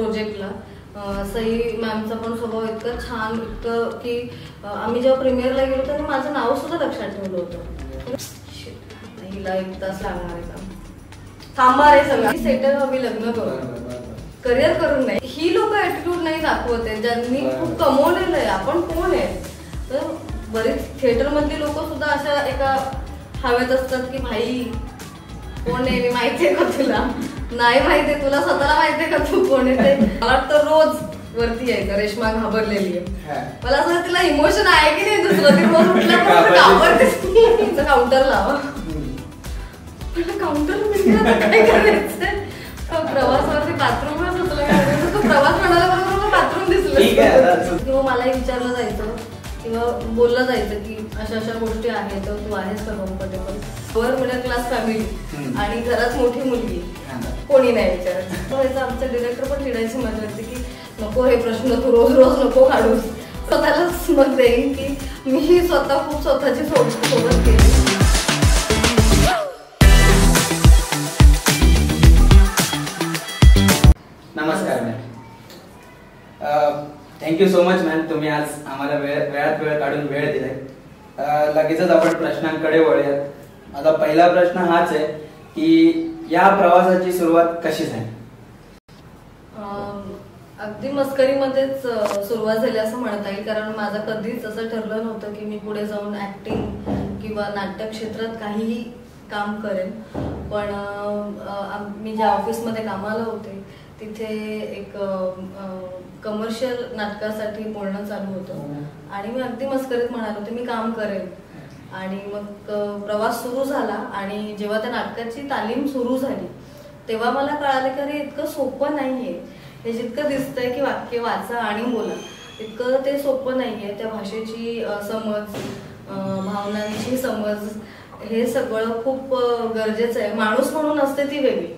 प्रोजेक्टला सई मॅमचा पण स्वभाव इतका छान, इतकं की आम्ही जेव्हा प्रीमियरला गेलो तर माझं नाव सुद्धा लक्षात ठेवलं होतं. हिला 1 तास लागणार आहे का, थांबा रे सगळं सेटल हवी, लग्न करू, करिअर करून नाही. ही लोक ऍटिट्यूड नाही दाखवत आहे ज्यांनी खूप कमवलेलं आहे. आपण कोण आहे? तर बरेच थिएटर मधली लोक सुद्धा अशा एका हव्यात असतात की भाई कोण आहे, माहितीये का तुला? नाही माहितीये तुला, स्वतःला माहितीये का तू कोण आहे ते? मला वाटतं रोज वरती यायचं, रेश्मा घाबरलेली आहे. मला असं तिला इमोशन आहे की नाही दुसरं, ती रोज उठल्यापासून घाबरते. काउंटर लावा, काउंटर काय करायचं? प्रवासावरती बाथरूम प्रवास म्हणाला बरोबर बाथरूम दिसलं किंवा मलाही विचारलं जायचं किंवा बोललं जायचं की अशा अशा गोष्टी आहेत, तू आहेस का comfortable? Lower middle class family आणि घरात मोठी मुलगी, कोणी नाही विचारत. आमचं डिरेक्टर पण चिडायची मजा येते की नको हे प्रश्न तू रोज रोज नको काढूस. स्वतःलाच मग देईन की मी स्वतः खूप स्वतःची सोबत केली. नमस्कार ma'am, thank you so much ma'am, तुम्ही आज आम्हाला वेळात वेळ काढून वेळ दिलाय. लगेचच आपण प्रश्नांकडे वळूयात. माझा पहिला प्रश्न हाच आहे की या प्रवासाची सुरुवात कशी झाली? अगदी मस्करीमध्येच सुरुवात झाली असं म्हणता येईल, कारण माझं कधीच असं ठरलं नव्हतं की मी पुढे जाऊन ऍक्टिंग किंवा नाट्य क्षेत्रात काहीही काम करेन. पण मी ज्या ऑफिसमध्ये कामाला होते तिथे एक कमर्शियल नाटकासाठी बोलणं चालू होतं आणि मी अगदी मस्करीत म्हणाले होते मी काम करेन. आणि मग प्रवास सुरू झाला आणि जेव्हा त्या नाटकाची तालीम सुरू झाली तेव्हा मला कळालं की अरे इतकं सोपं नाहीये. हे जितकं दिसतंय की वाक्य वाचा आणि बोला, इतकं ते सोपं नाहीये. त्या भाषेची समज, भावनांची समज, हे सगळं खूप गरजेचं आहे. माणूस म्हणून असते ती वेगळी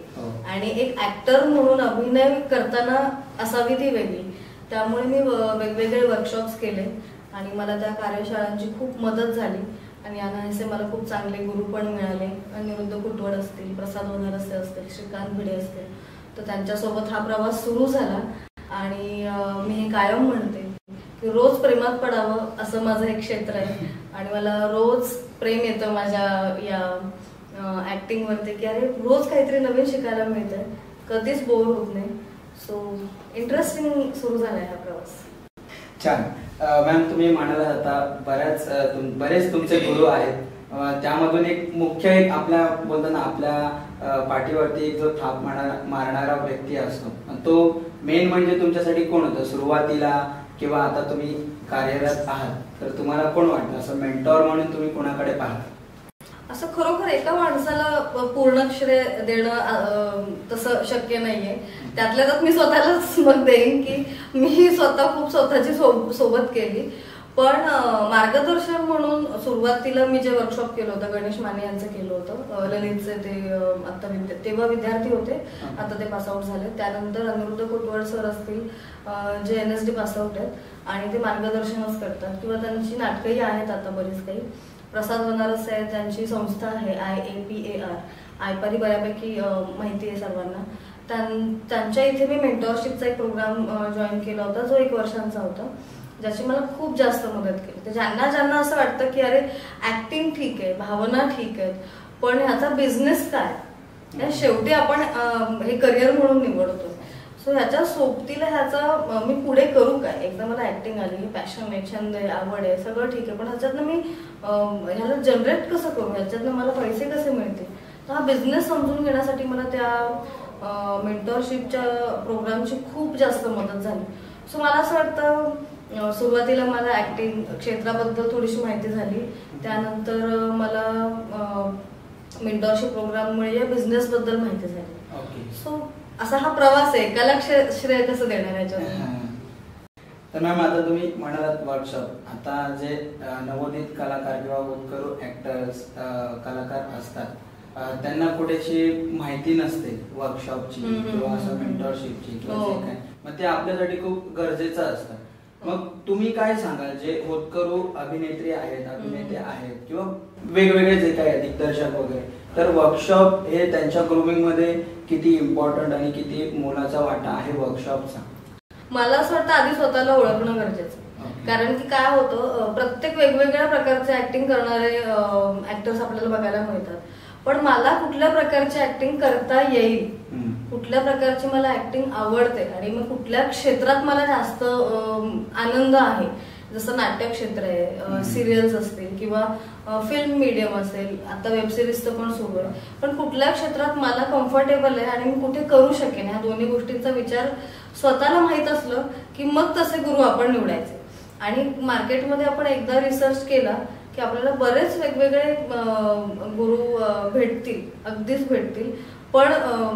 आणि एक ऍक्टर म्हणून अभिनय करताना असावी ती वेगळी. त्यामुळे मी वेगवेगळे वर्कशॉप्स केले आणि मला त्या कार्यशाळांची खूप मदत झाली आणि अनायासे मला खूप चांगले गुरु पण मिळाले. अनिरुद्ध कुटवड असतील, प्रसाद वनारसे असतील, श्रीकांत भिडे असतील, तर त्यांच्यासोबत हा प्रवास सुरू झाला. आणि मी हे कायम म्हणते की रोज प्रेमात पडावं असं माझं एक क्षेत्र आहे आणि मला रोज प्रेम येतं माझ्या या ऍक्टिंग वरती की अरे रोज काहीतरी नवीन शिकायला मिळतंय, कधीच बोर होत नाही. सो इंटरेस्टिंग सुरू झालाय हा प्रवास. छान मॅम, तुम्ही म्हणाला आता बरेच तुमचे गुरु आहेत, त्यामधून एक मुख्य एक आपल्या बोलताना आपल्या पाठीवरती एक जो थाप मारणारा व्यक्ती असतो, तो मेन म्हणजे तुमच्यासाठी कोण होतं सुरुवातीला किंवा आता तुम्ही कार्यरत आहात, तर तुम्हाला कोण वाटतं असं मेंटॉर म्हणून तुम्ही कोणाकडे पाहता? असं खरोखर एका माणसाला पूर्ण श्रेय देणं तसं शक्य नाहीये. त्यातल्या त्यात मी स्वतःलाच मग देईन की मी स्वतः खूप स्वतःची सोबत केली. पण मार्गदर्शन म्हणून सुरुवातीला मी जे वर्कशॉप केलं होतं गणेश माने यांचं केलं होतं, ललितचे ते आता तेव्हा विद्यार्थी होते, आता ते पासआउट झाले. त्यानंतर अनिरुद्ध कुटवड सर असतील जे NSD पासआउट आहेत आणि ते मार्गदर्शनच करतात किंवा त्यांची नाटकंही आहेत आता बरीच काही. प्रसाद वनारसे आहेत, त्यांची संस्था आहे IAPAR, आयपारी बऱ्यापैकी माहिती आहे सर्वांना. त्यांच्या इथे मी मेंटॉरशिपचा एक प्रोग्राम जॉईन केला होता जो 1 वर्षांचा होता, ज्याची मला खूप जास्त मदत केली. तर ज्यांना असं वाटतं की अरे ऍक्टिंग ठीक आहे, भावना ठीक आहेत, पण ह्याचा बिझनेस काय, शेवटी आपण हे करिअर म्हणून निवडतो. सो ह्याच्या सोबतीला ह्याचा मी पुढे करू काय, एकदा मला ऍक्टिंग आली, पॅशन आहे, छंद आहे, आवड आहे, सगळं ठीक आहे, पण ह्याच्यातनं मी ह्याला जनरेट कसं करू, ह्याच्यातनं मला पैसे कसे मिळतील. तर हा बिझनेस समजून घेण्यासाठी मला त्या मेंटॉरशिपच्या प्रोग्रामची खूप जास्त मदत झाली. सो मला असं वाटतं सुरुवातीला मला ऍक्टिंग क्षेत्राबद्दल थोडीशी माहिती झाली, त्यानंतर मला मेंटॉरशिप प्रोग्राममुळे या बिझनेस बद्दल माहिती झाली. सो असा हा प्रवास आहे, एकाला श्रेय कसं देणार याच्यावर. तर मॅम आता तुम्ही म्हणालात वर्कशॉप, आता जे नवोदित कलाकार किंवा होतकरू ऍक्टर्स कलाकार असतात त्यांना कुठेची माहिती नसते वर्कशॉपची किंवा असं मेंटॉरशिपची किंवा जे काय, मग ते आपल्यासाठी खूप गरजेचं असतं. मग तुम्ही काय सांगाल जे होतकरू अभिनेत्री आहेत, अभिनेते आहेत किंवा वेगवेगळे जे काय दिग्दर्शक वगैरे, तर वर्कशॉप हे त्यांच्या ग्रूमिंग मध्ये किती इम्पॉर्टंट आणि किती मोलाचा वाटा आहे वर्कशॉपचा? मला असं वाटतं आधी स्वतःला ओळखणं गरजेचं. कारण की काय होतं, प्रत्येक वेगवेगळ्या प्रकारचे ऍक्टिंग करणारे ऍक्टर्स आपल्याला बघायला मिळतात. पण मला कुठल्या प्रकारची ऍक्टिंग करता येईल, कुठल्या प्रकारची मला ऍक्टिंग आवडते आणि मग कुठल्या क्षेत्रात मला जास्त आनंद आहे, जसं नाट्य क्षेत्र आहे, सिरियल्स असतील किंवा फिल्म मीडियम असेल, आता वेब सिरीजचं पण सुरू आहे, पण कुठल्या क्षेत्रात मला कम्फर्टेबल आहे आणि मी कुठे करू शकेन, ह्या दोन्ही गोष्टींचा विचार स्वतःला माहित असलं की मग तसे गुरु आपण निवडायचे. आणि मार्केटमध्ये आपण एकदा रिसर्च केला की आपल्याला बरेच वेगवेगळे गुरु भेटतील, अगदीच भेटतील, पण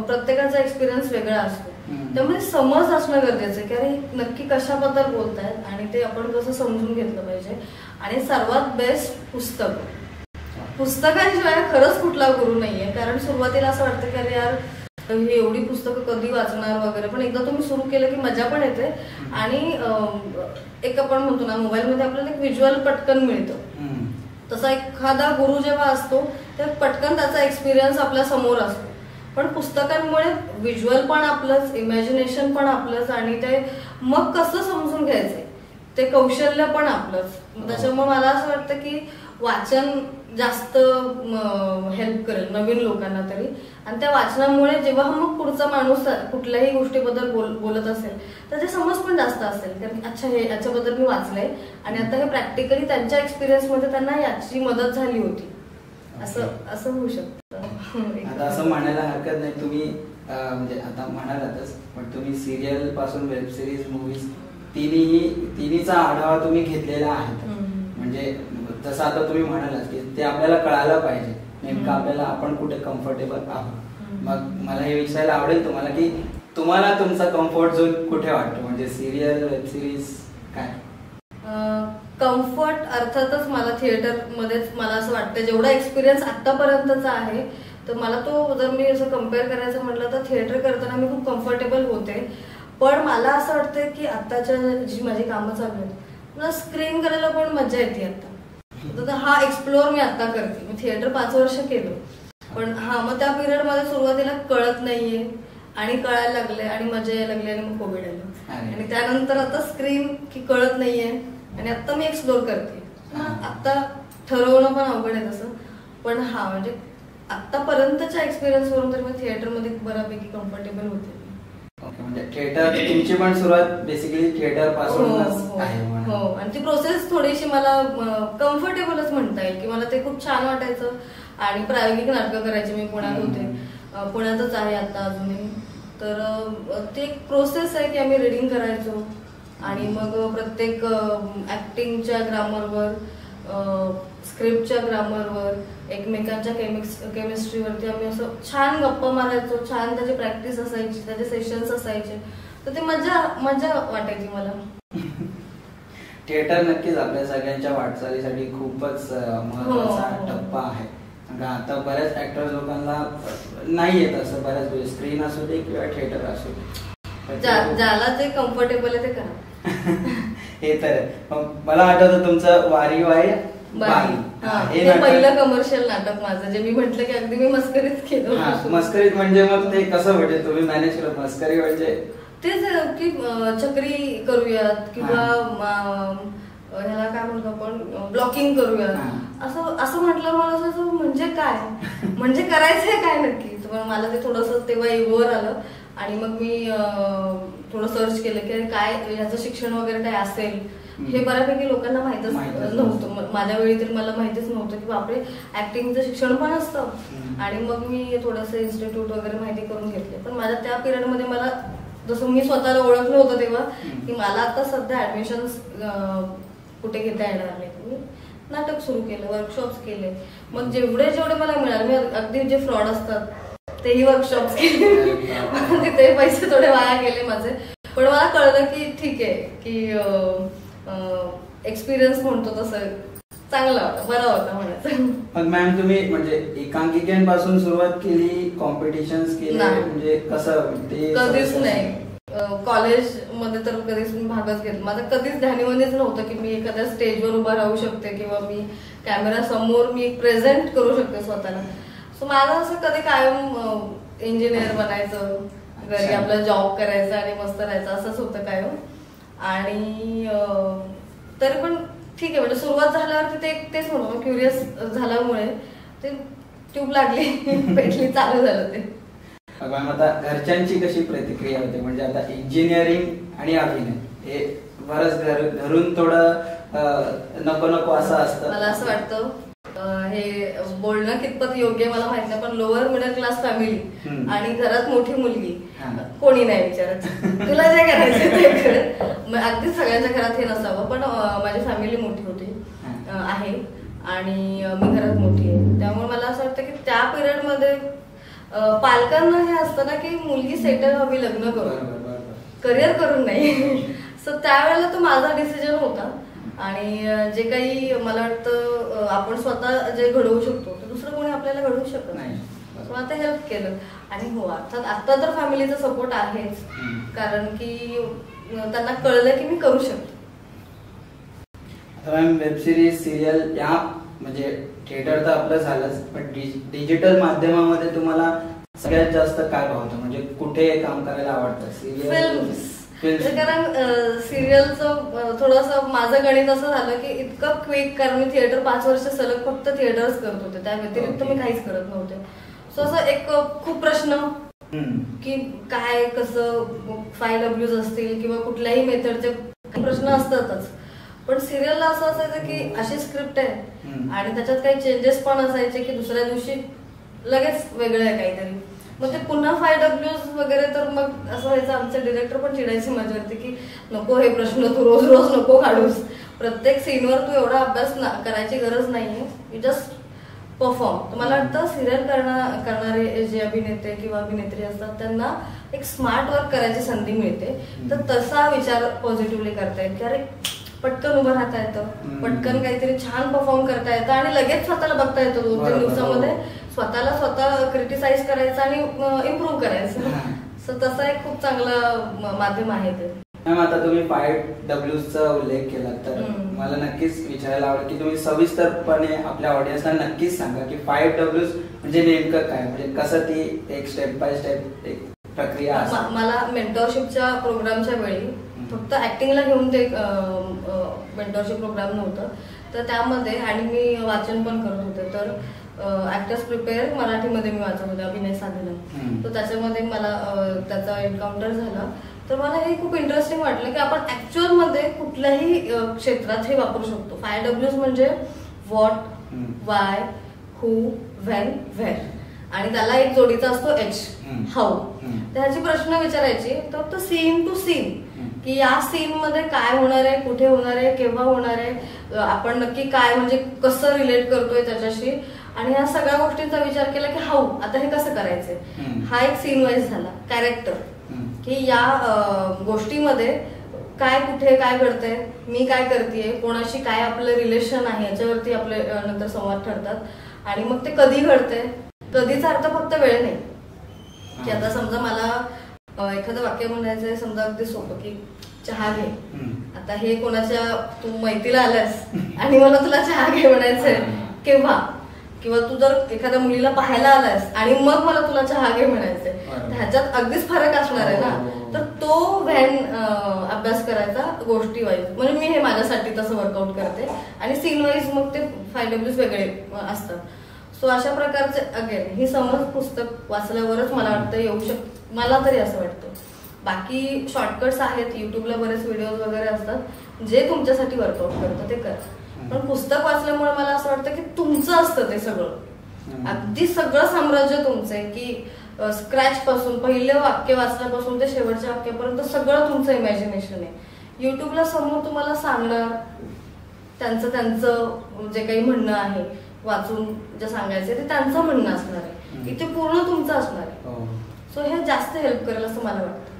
प्रत्येकाचा एक्सपिरियन्स वेगळा असतो. त्यामुळे समज असणं गरजेचं आहे की अरे नक्की कशाबद्दल बोलतायत आणि ते आपण कसं समजून घेतलं पाहिजे. आणि सर्वात बेस्ट पुस्तकांशिवाय खरंच कुठला गुरु नाहीये. कारण सुरुवातीला असं वाटतं की अरे यार ही एवढी पुस्तकं कधी वाचणार वगैरे, पण एकदा तुम्ही सुरू केलं की मजा पण येते. आणि एक आपण म्हणतो ना, मोबाईलमध्ये आपल्याला एक व्हिज्युअल पटकन मिळतं, तसा एखादा गुरु जेव्हा असतो तेव्हा पटकन त्याचा एक्सपिरियन्स आपल्या समोर असतो. पण पुस्तकांमुळे व्हिज्युअल पण आपलंच, इमॅजिनेशन पण आपलंच, आणि ते मग कसं समजून घ्यायचंय ते कौशल्य पण आपलंच. त्याच्यामुळे मला असं वाटतं की वाचन जास्त हेल्प करेल नवीन लोकांना तरी. आणि त्या वाचनामुळे जेव्हा मग पुढचा माणूस कुठल्याही गोष्टीबद्दल बोलत असेल तर ते समज पण जास्त असेल, कारण अच्छा हे याच्याबद्दल मी वाचलंय आणि आता हे प्रॅक्टिकली त्यांच्या एक्सपिरियन्स मध्ये त्यांना याची मदत झाली होती, असं होऊ शकतं. आता असं म्हणायला हरकत नाही, तुम्ही म्हणजे आता म्हणालातच, पण तुम्ही सिरियल पासून वेब सिरीज, मूवीज तिन्हीचा आढावा तुम्ही घेतलेला आहे. म्हणजे जसं आता तुम्ही म्हणालात की ते आपल्याला कळायला पाहिजे नेमकं आपल्याला आपण कुठे कम्फर्टेबल आहोत. मग मला हे विचारायला आवडेल तुम्हाला की तुम्हाला तुमचा कम्फर्ट झोन कुठे वाटतो, म्हणजे सिरियल, वेब सिरीज काय? कम्फर्ट अर्थातच मला थिएटर मध्येच मला असं वाटतं, जेवढा एक्सपिरियन्स आतापर्यंतचा आहे तर मला तो जर मी असं कम्पेअर करायचं म्हटलं तर थिएटर करताना मी खूप कम्फर्टेबल होते. पण मला असं वाटतं की आताच्या जी माझी कामं चालू आहेत मला स्क्रीन करायला पण मजा येते आता. हा एक्सप्लोअर मी आता करते. मी थिएटर 5 वर्ष केलं, पण मग त्या पिरियड मध्ये सुरुवातीला कळत नाहीये आणि कळायला लागले आणि मजा यायला लागली आणि मग कोविड आलं आणि त्यानंतर आता स्क्रीन की कळत नाहीये आणि आता मी एक्सप्लोअर करते. आता ठरवणं पण अवघड आहे तसं, पण म्हणजे आतापर्यंतच्या एक्सपिरियन्स वरून तरी मी थिएटर मध्ये बऱ्यापैकी कम्फर्टेबल होते. म्हणजे थिएटर तुमची पण सुरुवात बेसिकली थिएटर पासूनच आहे. हो, आणि ती प्रोसेस थोडीशी मला कम्फर्टेबलच म्हणता येईल की मला ते खूप छान वाटायचं. आणि प्रायोगिक नाटकं करायची, मी पुण्यात होते, पुण्यातच आहे आता अजूनही. तर ते एक प्रोसेस आहे की आम्ही रिडिंग करायचो आणि मग प्रत्येक ऍक्टिंगच्या ग्रामरवर, स्क्रिप्टच्या ग्रामरवर, एकमेकांच्या केमिस्ट्रीवरती आम्ही असं छान गप्पा मारायचो, छान त्याची प्रॅक्टिस असायची, त्याचे सेशन्स असायचे. तर ते मजा वाटायची मला. थिएटर नक्कीच आपल्या सगळ्यांच्या वाटचालीसाठी खूपच महत्वाचा टप्पा आहे. आता बऱ्याच ऍक्टर लोकांना नाही येत असं, बऱ्याच स्क्रीन असू दे किंवा थिएटर असू दे, ज्याला जे कम्फर्टेबल आहे ते करा. हे तर मला आठवतं तुमचं वारी बाई, हे पहिलं कमर्शियल नाटक माझं, जे मी म्हटलं की अगदी मी मस्करीत केलं. मस्करीत म्हणजे मग ते कसं म्हणजे तुम्ही मॅनेज केलं? मस्करी म्हणजे तेच की चक्री करूयात किंवा ह्याला काय म्हणतो आपण, ब्लॉकिंग करूयात असं म्हटलं. मला असं म्हणजे काय, म्हणजे करायचंय काय नक्की? मला ते थोडंसं तेव्हा इगोवर आलं आणि मग मी थोडं सर्च केलं की काय ह्याचं शिक्षण वगैरे काय असेल. हे बऱ्यापैकी लोकांना माहितच नव्हतं. माझ्या वेळी तरी मला माहितीच नव्हतं की बापरे ऍक्टिंगचं शिक्षण पण असतं. आणि मग मी थोडंसं इन्स्टिट्यूट वगैरे माहिती करून घेतले. पण माझ्या त्या पिरियड मध्ये मला जसं मी स्वतःला ओळखलं होतं तेव्हा की मला आता सध्या ऍडमिशन कुठे घेता येणार नाही. मी नाटक सुरू केलं, वर्कशॉप्स केले. मग जेवढे मला मिळाले, मी अगदी जे फ्रॉड असतात तेही वर्कशॉप्स केले. तिथे पैसे थोडे वाया गेले माझे. पण मला कळलं की ठीक आहे की एक्सपिरियन्स म्हणतो तसं चांगला होता, बरा होता म्हणायचं. मग मॅम तुम्ही म्हणजे एकांकिकेपासून सुरुवात केली, कॉम्पिटिशन्स केले, म्हणजे कसं? ते कधीच नाही. कॉलेज मध्ये तर कधीच मी भागच घेतला. माझं कधीच ध्यानीमध्येच नव्हतं की मी एखाद्या स्टेजवर उभा राहू शकते किंवा मी कॅमेरा समोर मी प्रेझेंट करू शकते स्वतःला. सो माझं असं कधी कायम इंजिनियर बनायचं, घरी आपला जॉब करायचा आणि मस्त राहायचं असंच होतं काय. आणि तरी पण ठीक आहे, म्हणजे सुरुवात झाल्यावरती तेच म्हणतो क्युरियस झाल्यामुळे ते ट्यूब लागली पेटली, चालू झालं ते. आता घरच्यांची कशी प्रतिक्रिया होते, म्हणजे आता इंजिनिअरिंग आणि अभिनय हे बरंच घरून थोडं नको नको असं असतं. मला असं वाटतं हे बोलणं कितपत योग्य मला माहित नाही, पण लोअर मिडल क्लास फॅमिली आणि घरात मोठी मुलगी कोणी नाही विचारत तुला जे करायचं ते कर. अगदी सगळ्यांच्या घरात हे नसावं, पण माझी फॅमिली मोठी होती आहे आणि मी घरात मोठी आहे, त्यामुळे मला असं वाटतं की त्या पिरियड मध्ये पालकांना हे असतं ना की मुलगी सेटल व्हावी, लग्न करून करिअर करून नाही. सो त्यावेळेला तो माझा डिसिजन होता आणि जे काही मला वाटतं आपण स्वतः जे घडवू शकतो ते दुसरं कोणी आपल्याला घडवू शकत नाही. सो आता हेल्प केलं आणि हो आता तर फॅमिलीचा सपोर्ट आहेच, कारण की त्यांना कळलं की मी करू शकते. वेब सिरीज सिरियल या म्हणजे थिएटर तर आपलं झालंच, पण डिजिटल माध्यमामध्ये तुम्हाला सगळ्यात जास्त काय भावतं, म्हणजे कुठे काम करायला आवडतं? सिरियल, कारण सिरियलचं थोडंसं माझं गणित असं झालं की इतकं क्विक, कारण मी थिएटर 5 वर्ष सलग फक्त थिएटरच करत होते, त्या व्यतिरिक्त मी काहीच करत नव्हते. सो असं एक खूप प्रश्न की काय कसं 5Ws असतील किंवा कुठल्याही मेथडचे प्रश्न असतातच, पण सिरियलला असं असायचं की अशी स्क्रिप्ट आहे आणि त्याच्यात काही चेंजेस पण असायचे की दुसऱ्या दिवशी लगेच वेगळं आहे काहीतरी, मग ते पुन्हा 5Ws वगैरे. तर मग असं व्हायचं, आमचे डिरेक्टर पण चिडायचे माझ्यावरती की नको हे प्रश्न तू रोज रोज नको काढूस, प्रत्येक सीनवर तू एवढा अभ्यास करायची गरज नाहीये, यू जस्ट परफॉर्म. तर मला वाटतं सिरियल करणारे जे अभिनेते किंवा अभिनेत्री असतात त्यांना एक स्मार्ट वर्क करायची संधी मिळते, तर तसा विचार पॉझिटिव्हली करता येईल की अरे पटकन उभं राहता येतं, पटकन काहीतरी छान परफॉर्म करता येतं आणि लगेच स्वतःला बघता येतं 2-3 दिवसामध्ये, स्वतःला स्वतः क्रिटिसाइज करायचं आणि इम्प्रूव्ह करायचं. सो तसा एक खूप चांगलं माध्यम आहे ते. मॅम आता तुम्ही 5Ws उल्लेख केला, तर मला नक्कीच विचारायला आवडेल की तुम्ही सविस्तरपणे आपल्या ऑडियन्सला नक्कीच सांगा की 5Ws म्हणजे नेमकं काय, म्हणजे कसं ती एक स्टेप बाय स्टेप एक प्रक्रिया असते. मला मेंटरशिपच्या प्रोग्रामच्या वेळी फक्त ऍक्टिंगला घेऊन ते मेंटरशिप प्रोग्राम नव्हतं, तर त्यामध्ये आणि मी वाचन पण करत होते, तर ऍक्टर्स प्रिपेअर मराठीमध्ये मी वाचत होते, अभिनय साधना. तर त्याच्यामध्ये मला त्याचा एन्काउंटर झाला, तर मला हे खूप इंटरेस्टिंग वाटलं की आपण ऍक्च्युअल मध्ये कुठल्याही क्षेत्रात हे वापरू शकतो. 5Ws म्हणजे what, Y, who, when, where, आणि त्याला एक जोडीचा असतो H, हाऊ. त्याची प्रश्न विचारायची तर सीन टू सीन, की या सीन मध्ये काय होणार आहे, कुठे होणार आहे, केव्हा होणार आहे, आपण नक्की काय म्हणजे कसं रिलेट करतोय त्याच्याशी, आणि ह्या सगळ्या गोष्टींचा विचार केला की हाऊ आता हे कसं करायचंय. हा एक सीन वाईज झाला. कॅरेक्टर, की या गोष्टीमध्ये काय कुठे काय घडतंय, मी काय करतेय, कोणाशी काय आपलं रिलेशन आहे याच्यावरती आपले नंतर संवाद ठरतात. आणि मग ते कधी घडतंय, कधीचा अर्थ फक्त वेळ नाही, की आता समजा मला एखादं वाक्य म्हणायचंय, समजा अगदी सोपं की चहा घे. आता हे कोणाच्या तू मैत्रीला आलास आणि मला तुला चहा घे म्हणायचंय केव्हा, किंवा तू जर एखाद्या मुलीला पाहायला आलास आणि मग मला तुला चहा घे म्हणायचंय, ह्याच्यात अगदीच फरक असणार आहे ना. तर तो व्हॅन अभ्यास करायचा गोष्टी वाईज, म्हणजे मी हे माझ्यासाठी तसं वर्कआउट करते, आणि सीन वाईज मग ते 5Ws वेगळे असतात. सो अशा प्रकारचे अगेन ही समज पुस्तक वाचल्यावरच मला वाटतं येऊ शकते, मला तरी असं वाटतं. बाकी शॉर्टकट्स आहेत, युट्यूबला बरेच व्हिडिओज वगैरे असतात, जे तुमच्यासाठी वर्कआउट करतं ते करा. पण पुस्तक वाचल्यामुळे मला असं वाटतं की तुमचं असतं ते सगळं, अगदी सगळं साम्राज्य तुमचं आहे, की स्क्रॅच पासून पहिलं वाक्य वाचल्यापासून ते शेवटच्या वाक्यापर्यंत सगळं तुमचं इमॅजिनेशन आहे. युट्यूबला समोर तुम्हाला सांगणार त्यांचं जे काही म्हणणं आहे, वाचून जे सांगायचं ते त्यांचं म्हणणं असणार आहे, इथे पूर्ण तुमचं असणार आहे. सो हे जास्त हेल्प करेल असं मला वाटतं.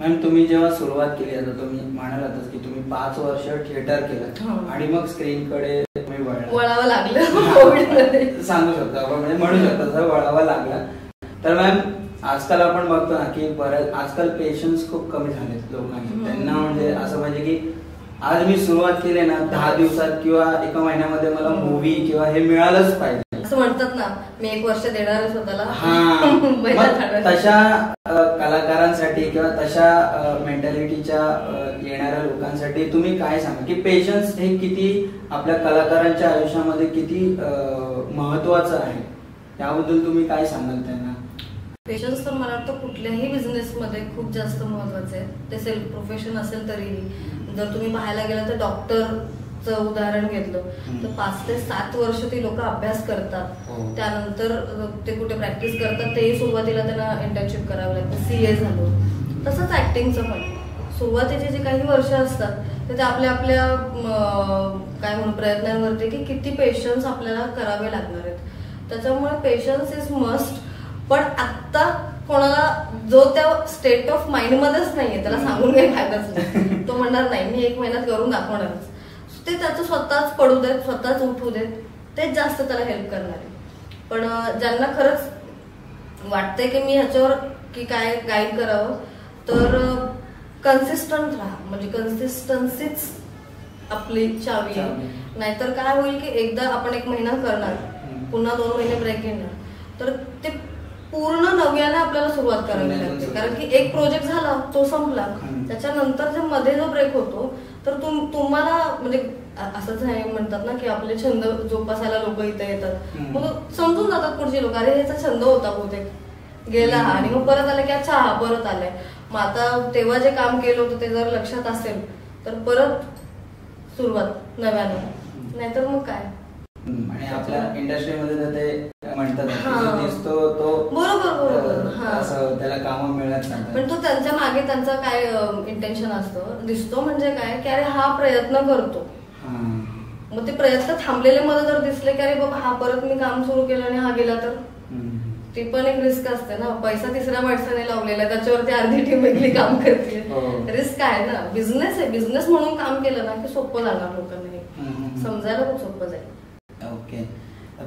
मॅम तुम्ही जेव्हा सुरुवात केली, आता तुम्ही म्हणालातच की तुम्ही 5 वर्ष थिएटर केलं आणि मग स्क्रीनकडे तुम्ही वळावं लागलं, सांगू शकता आपण, म्हणजे म्हणू शकता वळावा लागला. तर मॅम आजकाल आपण बघतो ना की बऱ्याच आजकाल पेशन्स खूप कमी झालेत लोकांचे. त्यांना म्हणजे असं पाहिजे की आज मी सुरुवात केली ना 10 दिवसात किंवा एका महिन्यामध्ये मला मूवी किंवा हे मिळालंच पाहिजे. असं म्हणतात ना, मी 1 वर्ष देणार आहे स्वतःला. तशा कलाकारांसाठी किंवा तशा मेंटॅलिटीच्या येणाऱ्या लोकांसाठी तुम्ही काय सांगा की पेशन्स हे किती आपल्या कलाकारांच्या आयुष्यामध्ये किती महत्वाचं आहे, त्याबद्दल तुम्ही काय सांगाल त्यांना? पेशन्स तर मला वाटतं कुठल्याही बिझनेसमध्ये खूप जास्त महत्वाचे आहे. ते सेल्फ प्रोफेशन असेल तरीही. जर तुम्ही पाहायला गेलं तर डॉक्टरचं उदाहरण घेतलं तर 5 ते 7 वर्ष ती लोक अभ्यास करतात. त्यानंतर ते कुठे प्रॅक्टिस करतात, तेही सुरुवातीला त्यांना इंटर्नशिप करावं लागतं. CA झालं. तसंच ऍक्टिंगचं पण सुरुवातीचे जे काही वर्ष असतात ते आपल्या आपल्या काय म्हणू प्रयत्नांवरती की किती पेशन्स आपल्याला करावे लागणार आहेत. त्याच्यामुळे पेशन्स इज मस्ट. पण आत्ता कोणाला जो त्या स्टेट ऑफ माइंड मध्येच नाहीये त्याला सांगून काही फायदाच नाही. तो म्हणणार नाही मी 1 महिन्यात करून दाखवणारच. ते त्याचं स्वतःच पडू देत, स्वतःच उठू देत, तेच जास्त त्याला हेल्प करणार आहे. पण ज्यांना खरंच वाटतंय की मी ह्याच्यावर की काय गाईड करावं तर कन्सिस्टंट राहा. म्हणजे कन्सिस्टन्सीच आपली चावी आहे. नाहीतर काय होईल की एकदा आपण 1 महिना करणार, पुन्हा 2 महिने ब्रेक घेणार, तर ते पूर्ण नव्याने आपल्याला सुरुवात करावी लागते. कारण की एक प्रोजेक्ट झाला तो संपला, त्याच्यानंतर जे मध्ये जो ब्रेक होतो तर तुम्हाला म्हणजे असंच आहे म्हणतात ना की आपले छंद जोपासायला लोक इथे येतात. मग समजून जातात पुढचे लोक, अरे ह्याचा छंद होता बहुतेक गेला आणि मग परत आला की अच्छा हा परत आलाय. मग आता तेव्हा जे काम केलं होतं ते जर लक्षात असेल तर परत सुरुवात नव्यानं. नाहीतर मग काय. आणि आपल्या इंडस्ट्रीमध्ये तर ते म्हणतात दिसतो तो बरोबर असं त्याला काम मिळत नाही. पण तो त्यांच्या मागे त्यांचा काय इंटेन्शन असतं. दिसतो म्हणजे काय की अरे हा प्रयत्न करतो. मग ते प्रयत्न थांबलेले मला जर दिसले की अरे बाबा हा परत मी काम सुरू केलं आणि हा गेला तर ती पण एक रिस्क असते ना. पैसा 3ऱ्या माणसाने लावलेला, त्याच्यावरती अर्धी टीम वेगळी काम करते. रिस्क आहे ना. बिझनेस आहे. बिझनेस म्हणून काम केलं ना की सोपं जाणार लोकांना, समजायला खूप सोपं जाईल. ओके.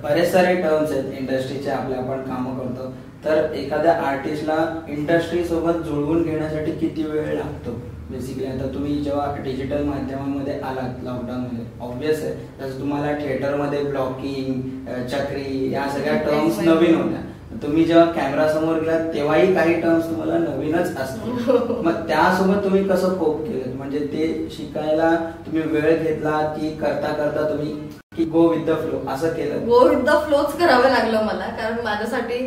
बरेच सारे टर्म्स आहेत इंडस्ट्रीचे आपले, आपण कामं करतो. तर एखाद्या आर्टिस्टला इंडस्ट्री सोबत जुळवून घेण्यासाठी किती वेळ लागतो बेसिकली? आता तुम्ही जेव्हा डिजिटल माध्यमांमध्ये आलात लॉकडाऊनमध्ये, ऑब्विस आहे जसं तुम्हाला थिएटरमध्ये ब्लॉकिंग, चक्री या सगळ्या टर्म्स नवीन होत्या. तुम्ही जेव्हा कॅमेरा समोर गेलात तेव्हाही काही टर्म्स तुम्हाला नवीनच असतात. मग त्यासोबत तुम्ही कसं कोप केलं? म्हणजे ते शिकायला तुम्ही वेळ घेतला की करता करता तुम्ही की गो विथ द फ्लो असं केलं? गो विथ द फ्लोच करावं लागलं मला. कारण माझ्यासाठी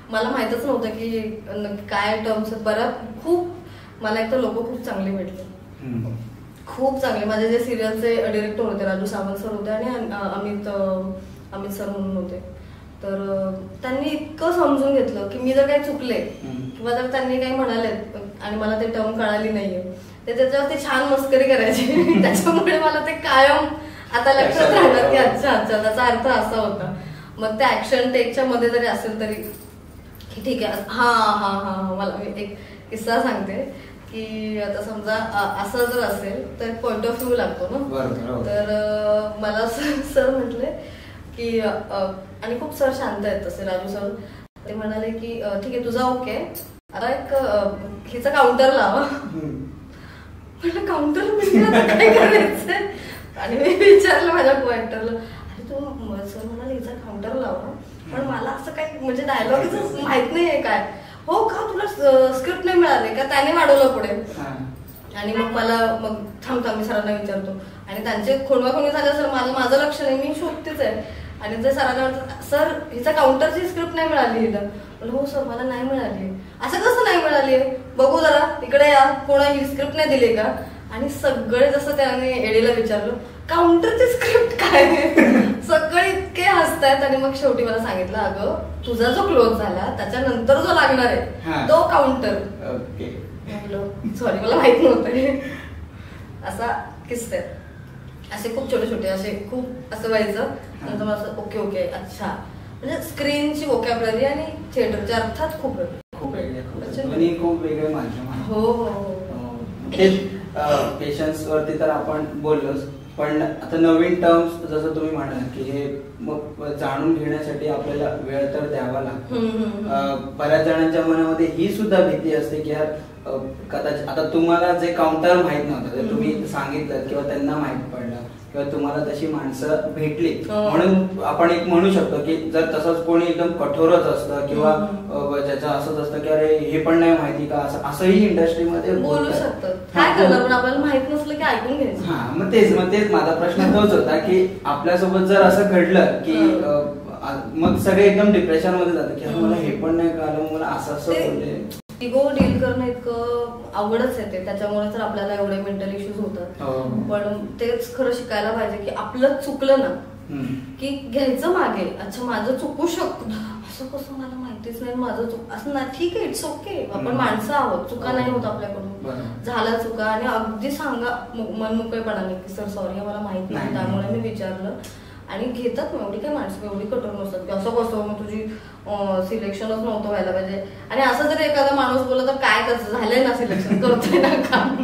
मला माहितच नव्हतं की काय टर्म्स. खूप मला एक तर लोक खूप चांगले भेटले, खूप चांगले. माझे जे सिरियलचे डिरेक्टर होते राजू सावंत सर होते आणि अमित सर म्हणून होते. तर त्यांनी इतकं समजून घेतलं की मी जर काही चुकले किंवा जर त्यांनी काही म्हणाले आणि मला ते टर्म कळाली नाहीये तर त्याच्यावरती छान मस्करी करायची. त्याच्यामुळे मला ते कायम आता लक्षात राहणार की अच्छा अच्छा त्याचा अर्थ असा होता. मग त्या ऍक्शन टेकच्या मध्ये जरी असेल तरी ठीक आहे. हा हा हा मला मी एक किस्सा सांगते की आता समजा असं जर असेल तर पॉइंट ऑफ व्ह्यू लागतो ना. तर मला सर म्हटले की आणि खूप सर शांत आहेत तसे राजू सर. ते म्हणाले की ठीक आहे तुझा ओके, आता एक हिचा काउंटर लावा. म्हटलं काउंटर म्हणजे काय करायचंय? आणि मी विचारलं माझ्या क्वार्टरला, अरे तू सर म्हणाले हिचा काउंटर लावा पण मला असं काही म्हणजे डायलॉगच माहित नाहीये काय. हो का, तुला स्क्रिप्ट नाही मिळाली का? त्याने वाढवलं पुढे. आणि मग मला मग थांबता मी सरांना विचारतो आणि त्यांचे खोडवाखोणी झालं सर माझं लक्ष नाही, मी शोधतेच आहे. आणि ते सरांना सर हिचा काउंटरची स्क्रिप्ट नाही मिळाली हिला. हो सर मला नाही मिळाली. असं कसं नाही मिळाली? बघू जरा इकडे या, कोणा ही स्क्रिप्ट नाही दिली का? आणि सगळे जसं त्याने एडीला विचारलं काउंटरची स्क्रिप्ट काय? सगळे इतके हसतायत. आणि मग शेवटी मला सांगितलं अगं तुझा जो क्लोज झाला त्याच्यानंतर जो लागणार आहे तो काउंटर. सॉरी मला माहित नव्हतं. असा किस्सा असे खूप छोटे छोटे असे खूप असं व्हायचं. नंतर मला असं ओके ओके अच्छा म्हणजे स्क्रीनची वोकॅब्युलरी आणि थिएटरच्या अर्थात खूप खूप वेगळे माध्यम. हो हो पेशन्स वरती तर आपण बोललोच, पण आता नवीन टर्म्स जसं तुम्ही म्हणाल की हे मग जाणून घेण्यासाठी आपल्याला वेळ तर द्यावा लागतो. बऱ्याच जणांच्या मनामध्ये ही सुद्धा भीती असते की यार कदाचित आता तुम्हाला जे काउंटर माहित नव्हतं ते तुम्ही सांगितलं किंवा त्यांना माहित पडलं किंवा तुम्हाला तशी माणसं भेटली म्हणून आपण एक म्हणू शकतो की जर तसंच कोणी एकदम कठोरच असतं किंवा ज्याचं असंच असतं की अरे हे पण नाही माहिती का असंही इंडस्ट्रीमध्ये बोलू शकतं. काय करणार पण आपल्याला माहित नसलं की ऐकून घ्यायचं. हा मग तेच माझा प्रश्न तोच होता की आपल्यासोबत जर असं घडलं की मग सगळे एकदम डिप्रेशन मध्ये जातं की मला हे पण नाही कळलं, मला असं बोलले. इगो डील करणं इतकं अवघडच आहे ते, त्याच्यामुळे तर आपल्याला एवढे मेंटल इश्यूज होतात. पण तेच खरं शिकायला पाहिजे की आपलं चुकलं ना की घ्यायचं मागे, अच्छा माझं चुकू शकतो, असं कसं मला माहितीच नाही माझं चुक असं ना, ठीक आहे इट्स ओके, आपण माणसं आहोत, चुका नाही होत आपल्याकडून, झाला चुका आणि अगदी सांगा मनमोकळेपणाने की सर सॉरी मला माहित नाही त्यामुळे मी विचारलं. आणि घेतात मग एवढी काय माणसं एवढी कठोर नसतात की असं कसं मग तुझी सिलेक्शनच नव्हतं व्हायला पाहिजे. आणि असं जर एखादा माणूस बोलला तर काय कसं झालंय ना सिलेक्शन करतोय ना काम.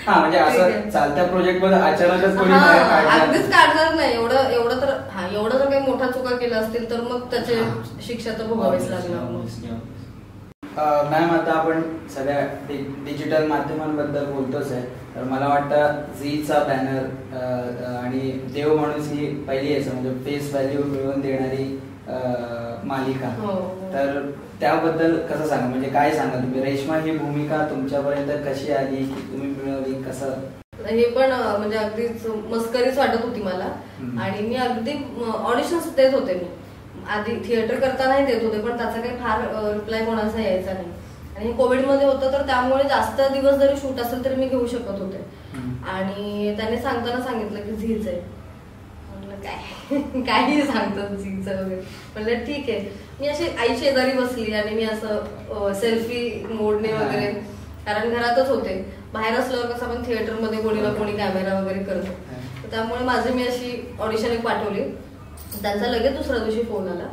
म्हणजे असं चालत्या प्रोजेक्ट मध्ये अचानकच अगदीच काढणार नाही एवढं तर एवढं जर काही मोठा चुका केल्या असतील तर मग त्याचे शिक्षा तर भोगावीच लागणार. मॅम आता आपण सगळ्या डिजिटल माध्यमांबद्दल बोलतोच आहे, तर मला वाटतं झीचा बॅनर आणि देव माणूस ही पहिली आहे म्हणजे फेस व्हॅल्यू मिळवून देणारी मालिका, तर त्याबद्दल कसं सांगा, म्हणजे काय सांगा तुम्ही, रेश्मा ही भूमिका तुमच्यापर्यंत कशी आली, की तुम्ही मिळवली, कसं? हे पण म्हणजे अगदीच मस्करीच वाटत होती मला आणि मी अगदी ऑडिशन्स देत होते. मी आधी थिएटर करतानाही देत होते पण त्याचा काही फार रिप्लाय कोणाचा यायचा नाही. आणि कोविडमध्ये होतं तर त्यामुळे जास्त दिवस जरी शूट असेल तरी मी घेऊ शकत होते. आणि त्याने सांगताना सांगितलं की झीच आहे. म्हटलं काय काही सांगतात झीचं वगैरे. म्हटलं ठीक आहे. मी अशी आई शेजारी बसली आणि मी असं सेल्फी मोडने वगैरे, कारण घरातच होते, बाहेर असल्यावर कसं आपण थिएटरमध्ये कोणी ना कोणी कॅमेरा वगैरे करतो, त्यामुळे माझी मी अशी ऑडिशन एक पाठवली. त्यांचा लगेच दुसऱ्या दिवशी फोन आला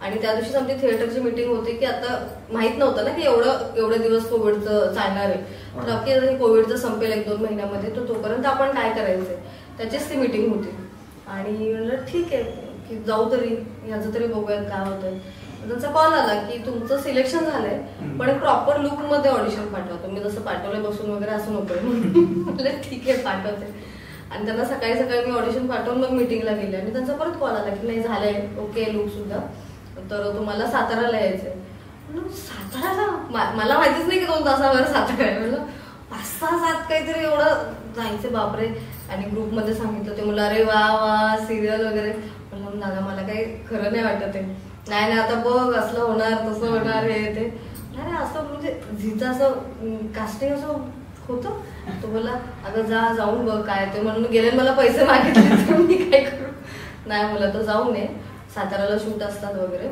आणि त्या दिवशीच आमची थिएटरची मीटिंग होती की आता माहित नव्हतं ना की एवढे दिवस कोविडचं चालणार आहे, तर अख्खी कोविडचं संपेल 1-2 महिन्यामध्ये, तर तोपर्यंत आपण काय करायचंय त्याचीच ती मीटिंग होती. आणि म्हणलं ठीक आहे की जाऊ तरी, ह्याचं तरी बघूयात काय होतंय. त्यांचा कॉल आला की तुमचं सिलेक्शन झालंय पण एक प्रॉपर लुक मध्ये ऑडिशन पाठवा, तुम्ही जसं पाठवलंय बसून वगैरे असं नको. म्हटलं ठीक आहे पाठवते. आणि त्यांना सकाळी सकाळी मी ऑडिशन पाठवून मग मीटिंगला गेले आणि त्यांचा परत कॉल आला की नाही झालंय ओके लुक सुद्धा, तर तुम्हाला साताराला यायचंय. साताराला मला माहितीच नाही की 2 तासावर सातारा आहे. म्हणलं 5-6-7 काहीतरी एवढं जायचं बापरे. आणि ग्रुपमध्ये सांगितलं ते मला अरे वा वा सिरियल वगैरे. म्हणून दादा मला काही खरं नाही वाटत आहे. नाही आता बघ असलं होणार तसं होणार हे ते. नाही असं म्हणजे झीचं असं कास्टिंग असं होतं. तो बोला अगं जाऊन बघ काय ते, म्हणून गेले मला पैसे मागितले तर मी काय करू. नाही बोला तर जाऊ नये, साताराला शूट असतात वगैरे.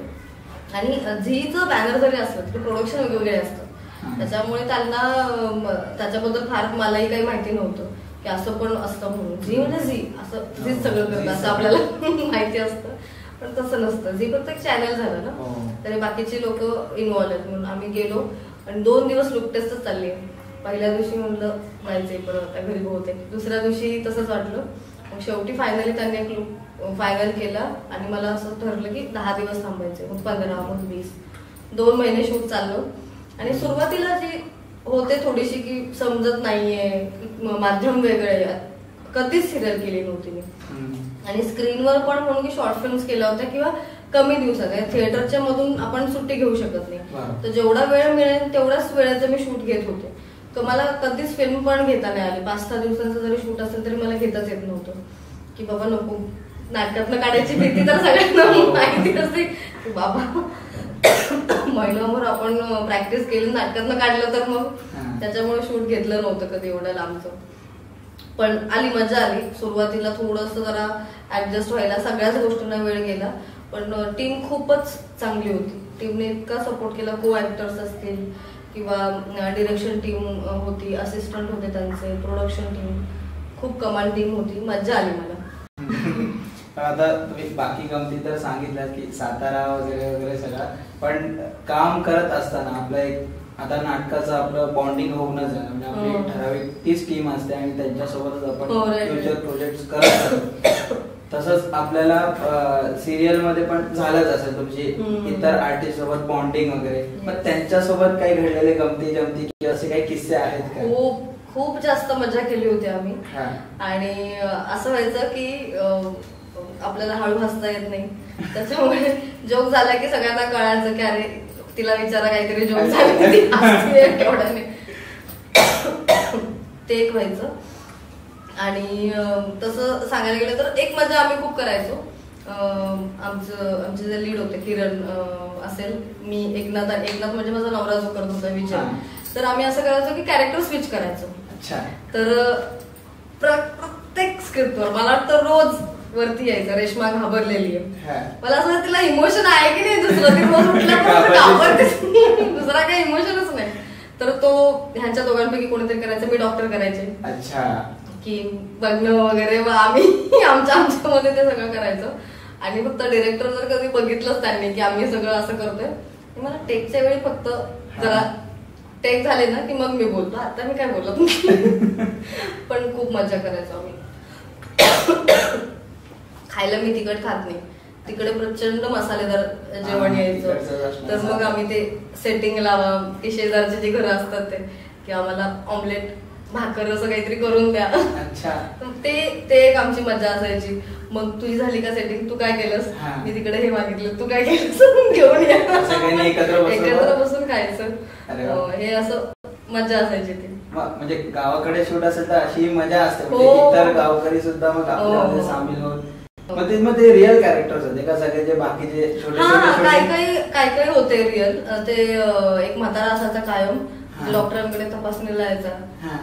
आणि झीचं बॅनर जरी असलं तरी प्रोडक्शन वेगवेगळे असतं, त्याच्यामुळे त्यांना त्याच्याबद्दल फार मलाही काही माहिती नव्हतं की असं पण असतं म्हणून. झी म्हणजे झी असं झीच सगळं करतं असं आपल्याला माहिती असतं, पण तसं नसतं. झी फक्त एक चॅनल झालं ना, तरी बाकीचे लोक इन्व्हॉल्व आहेत. म्हणून आम्ही गेलो आणि 2 दिवस लुक टेस्टच चालली. पहिल्या दिवशी म्हणलं जायचंय परत आता घरी बहुतेक, दुसऱ्या दिवशी तसंच वाटलं. मग शेवटी फायनली त्यांनी एक लुक फायनल केला आणि मला असं ठरलं की 10 दिवस थांबायचे, मग 15 मग 20, 2 महिने शूट चाललं. आणि सुरुवातीला जी होते थोडीशी की समजत नाहीये, माध्यम वेगळे, कधीच सिरियल केली नव्हती मी. आणि स्क्रीनवर पण म्हणून की शॉर्ट फिल्म्स केल्या होत्या किंवा कमी दिवसात, थिएटरच्या मधून आपण सुट्टी घेऊ शकत नाही, तर जेवढा वेळ मिळेल तेवढ्याच वेळेचं मी शूट घेत होते. तर मला कधीच फिल्म पण घेता नाही आली. 5-6 दिवसांचं जरी शूट असेल तरी मला घेताच येत नव्हतं की बाबा नको, नाटकातनं काढायची भीती तर सगळ्यांना माहिती असते की बाबा महिनाभर आपण प्रॅक्टिस केली, नाटकातनं काढलं तर मग त्याच्यामुळे शूट घेतलं नव्हतं कधी एवढं लांबचं. पण आली मजा आली. सुरुवातीला थोडंसं जरा ऍडजस्ट व्हायला सगळ्याच गोष्टींना वेळ गेला, पण टीम खूपच चांगली होती. टीमने इतका सपोर्ट केला, को ऍक्टर्स असतील किंवा डिरेक्शन टीम होती, असिस्टंट होते त्यांचे, प्रोडक्शन टीम, खूप कमाल टीम होती. मजा आली मला. आता तुम्ही बाकी गमती तर सांगितलं की सातारा वगैरे वगैरे सगळं, पण काम करत असताना आपलं एक आता नाटकाचं आपलं बॉन्डिंग होऊनच आहे, म्हणजे आपली ठराविक तीच टीम असते आणि त्यांच्यासोबतच आपण फ्युचर प्रोजेक्ट करत असतो. तसंच आपल्याला सिरियल मध्ये पण झालंच असेल तुमची इतर आर्टिस्ट सोबत बॉन्डिंग वगैरे, पण त्यांच्यासोबत काही घडलेले गमती जमती किंवा असे काही किस्से आहेत का? खूप जास्त मजा केली होती आम्ही. हा. आणि असं व्हायचं की आपल्याला हळू हसता येत नाही, त्याच्यामुळे जोक झाला की सगळ्यांना कळायचं की अरे तिला विचारा काहीतरी जोक झाले एवढ्याने. ते एक व्हायचं. आणि तसं सांगायला गेलं तर एक मजा आम्ही खूप करायचो. आमचे जे लीड होते किरण असेल, मी एकनाथ म्हणजे माझा नवरा जो करत होता विजय, तर आम्ही असं करायचो की कॅरेक्टर स्विच करायचो. तर प्रत्येक स्क्रिप्टवर मला वाटतं रोज वरती यायचं रेश्मा घाबरलेली आहे. मला असं तिला इमोशन आहे की नाही दुसरं, ती रोज उठल्यापासून घाबरतेच, दुसरा काही इमोशनच नाही. तर तो ह्यांच्या दोघांपैकी कोणीतरी करायचं, मी डॉक्टर करायचे. अच्छा. की बघणं वगैरे आम्ही आमच्यामध्ये ते सगळं करायचं. आणि फक्त डिरेक्टर जर कधी बघितलंच त्यांनी की आम्ही सगळं असं करतोय, मला टेकच्या वेळी फक्त जरा टेक झाले ना की मग मी बोलतो, आता मी काय बोलत नाही. पण खूप मजा करायचो आम्ही. खायला मी तिखट खात नाही, तिकडे प्रचंड मसालेदार जेवण यायचं. तर मग आम्ही ते सेटिंग लावा की शेजारचे जे घरं असतात ते की आम्हाला ऑमलेट भाकर असं काहीतरी करून द्या. ते एक आमची मजा असायची. मग तुझी झाली का सेटिंग, तू काय केलंस, मी तिकडे हे मागितलं, तू काय केलंस, घेऊन या, एकत्र बसून खायचं. हे असं मजा असायची ती. म्हणजे गावाकडे शूट असेल तर अशी मजा असते, इतर गावकरी सुद्धा मग आपल्यामध्ये सामील होत. मग ते रिअल कॅरेक्टर्स होते का सगळे जे बाकीचे छोटे काही होते रिअल. ते एक म्हातारा असायचा कायम, डॉक्टरांकडे तपासणीला यायचा,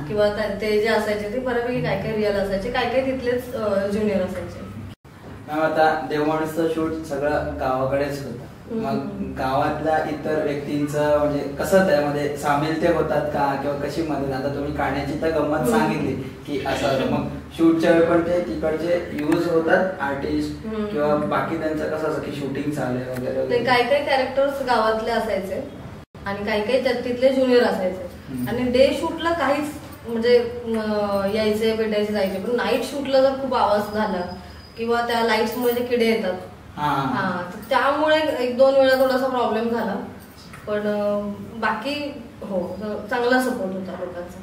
किंवा ते जे असायचे ते बऱ्यापैकी काय रिअल असायचे, काय तिथलेच ज्युनियर असायचे. आता देवमाणूसचं शूट सगळं गावाकडेच होतं. मग गावातल्या इतर व्यक्तींचं म्हणजे कसं त्यामध्ये सामील ते होतात का, किंवा कशी मदत? आता तुम्ही काढण्याची तर गंमत सांगितली की असं, मग शूटच्या वेळी पण ते तिकडचे युज होतात आर्टिस्ट, किंवा बाकी त्यांचं कसं असं की शूटिंग चालू वगैरे? काही कॅरेक्टर्स गावातले असायचे आणि काही तिथले ज्युनियर असायचे. आणि डे शूटला काहीच म्हणजे यायचे भेटायचे जायचे, पण नाईट शूटला जर खूप आवाज झाला किंवा त्या लाईट्स मुळे जे किडे येतात, त्यामुळे 1-2 वेळा थोडासा प्रॉब्लेम झाला. पण बाकी हो चांगला सपोर्ट होता लोकांचा.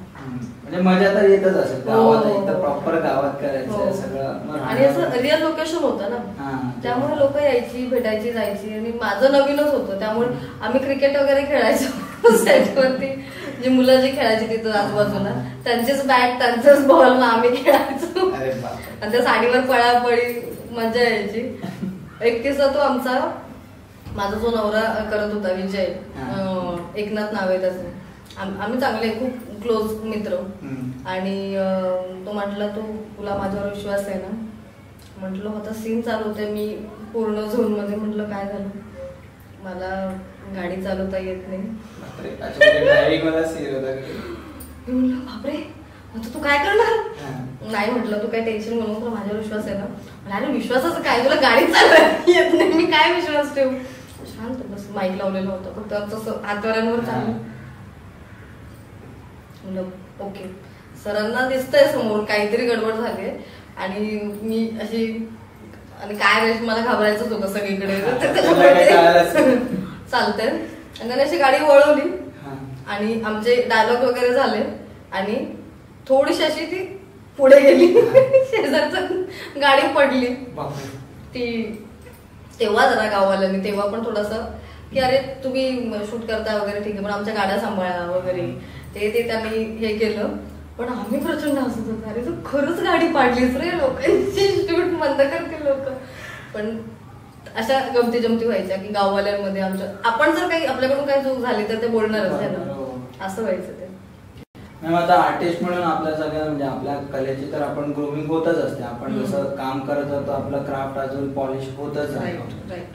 म्हणजे मजा तर येतच असेल गावात, प्रॉपर गावात करायचं सगळं. आणि असं रिअल लोकेशन होतं ना, त्यामुळे लोक यायची, भेटायची, जायची. आणि माझं नवीनच होतं, त्यामुळे आम्ही क्रिकेट वगैरे खेळायचो सेटवरती. जी मुलं जी खेळायची तिथं आजूबाजूला, त्यांचीच बॅट त्यांचंच बॉल मग आम्ही खेळायचो. आणि त्या साडीवर पळापळी मजा यायची. एक किस्सा तो आमचा, माझा जो नवरा करत होता विजय, एकनाथ नाव आहे त्याचं, आम्ही चांगले खूप क्लोज मित्र. आणि तो म्हटला तुला माझ्यावर विश्वास आहे ना, म्हटलं होता सीन चालू होते, मी पूर्ण झोन मध्ये. म्हटलं काय झालं, मला गाडी चालवता येत नाही. म्हटलं बापरे, तू काय करणार? नाही म्हटलं तू काय टेन्शन म्हणून, तर माझ्यावर विश्वास आहे ना. अरे विश्वासाचं काय, तुला गाडी चालवता येत नाही, मी काय विश्वास ठेवू. शांत बस, माईक लावलेलं होतं फक्त तसं हातवाऱ्यांवर चालू. ओके, सरांना दिसतंय समोर काहीतरी गडबड झाली. आणि मी अशी, आणि काय मला घाबरायचंच होतं सगळीकडे, चालतंय. आणि अशी गाडी वळवली आणि आमचे डायलॉग वगैरे झाले आणि थोडीशी अशी ती पुढे गेली, शेजारचं गाडी पडली ती. तेव्हा जरा गाववाल्यांनी तेव्हा पण थोडंसं की अरे तुम्ही शूट करता वगैरे ठीक आहे, पण आमच्या गाड्या सांभाळा वगैरे, ते त्यांनी हे केलं. पण आम्ही प्रचंड हसत होतो, अरे तू खरंच गाडी पाडलीस रे, लोकांची शूट बंद करतील लोक. पण अशा गमती जमती व्हायच्या की गाववाल्यांमध्ये आमच्या, आपण जर काही आपल्याकडून काही चूक झाली तर ते बोलणारच आहे ना, असं व्हायचं ते. आता आर्टिस्ट म्हणून आपल्या सगळ्या म्हणजे आपल्या कलेची तर आपण ग्रूमिंग होतच असते. आपण जसं काम करत जातो आपलं क्राफ्ट अजून पॉलिश होतच आहे.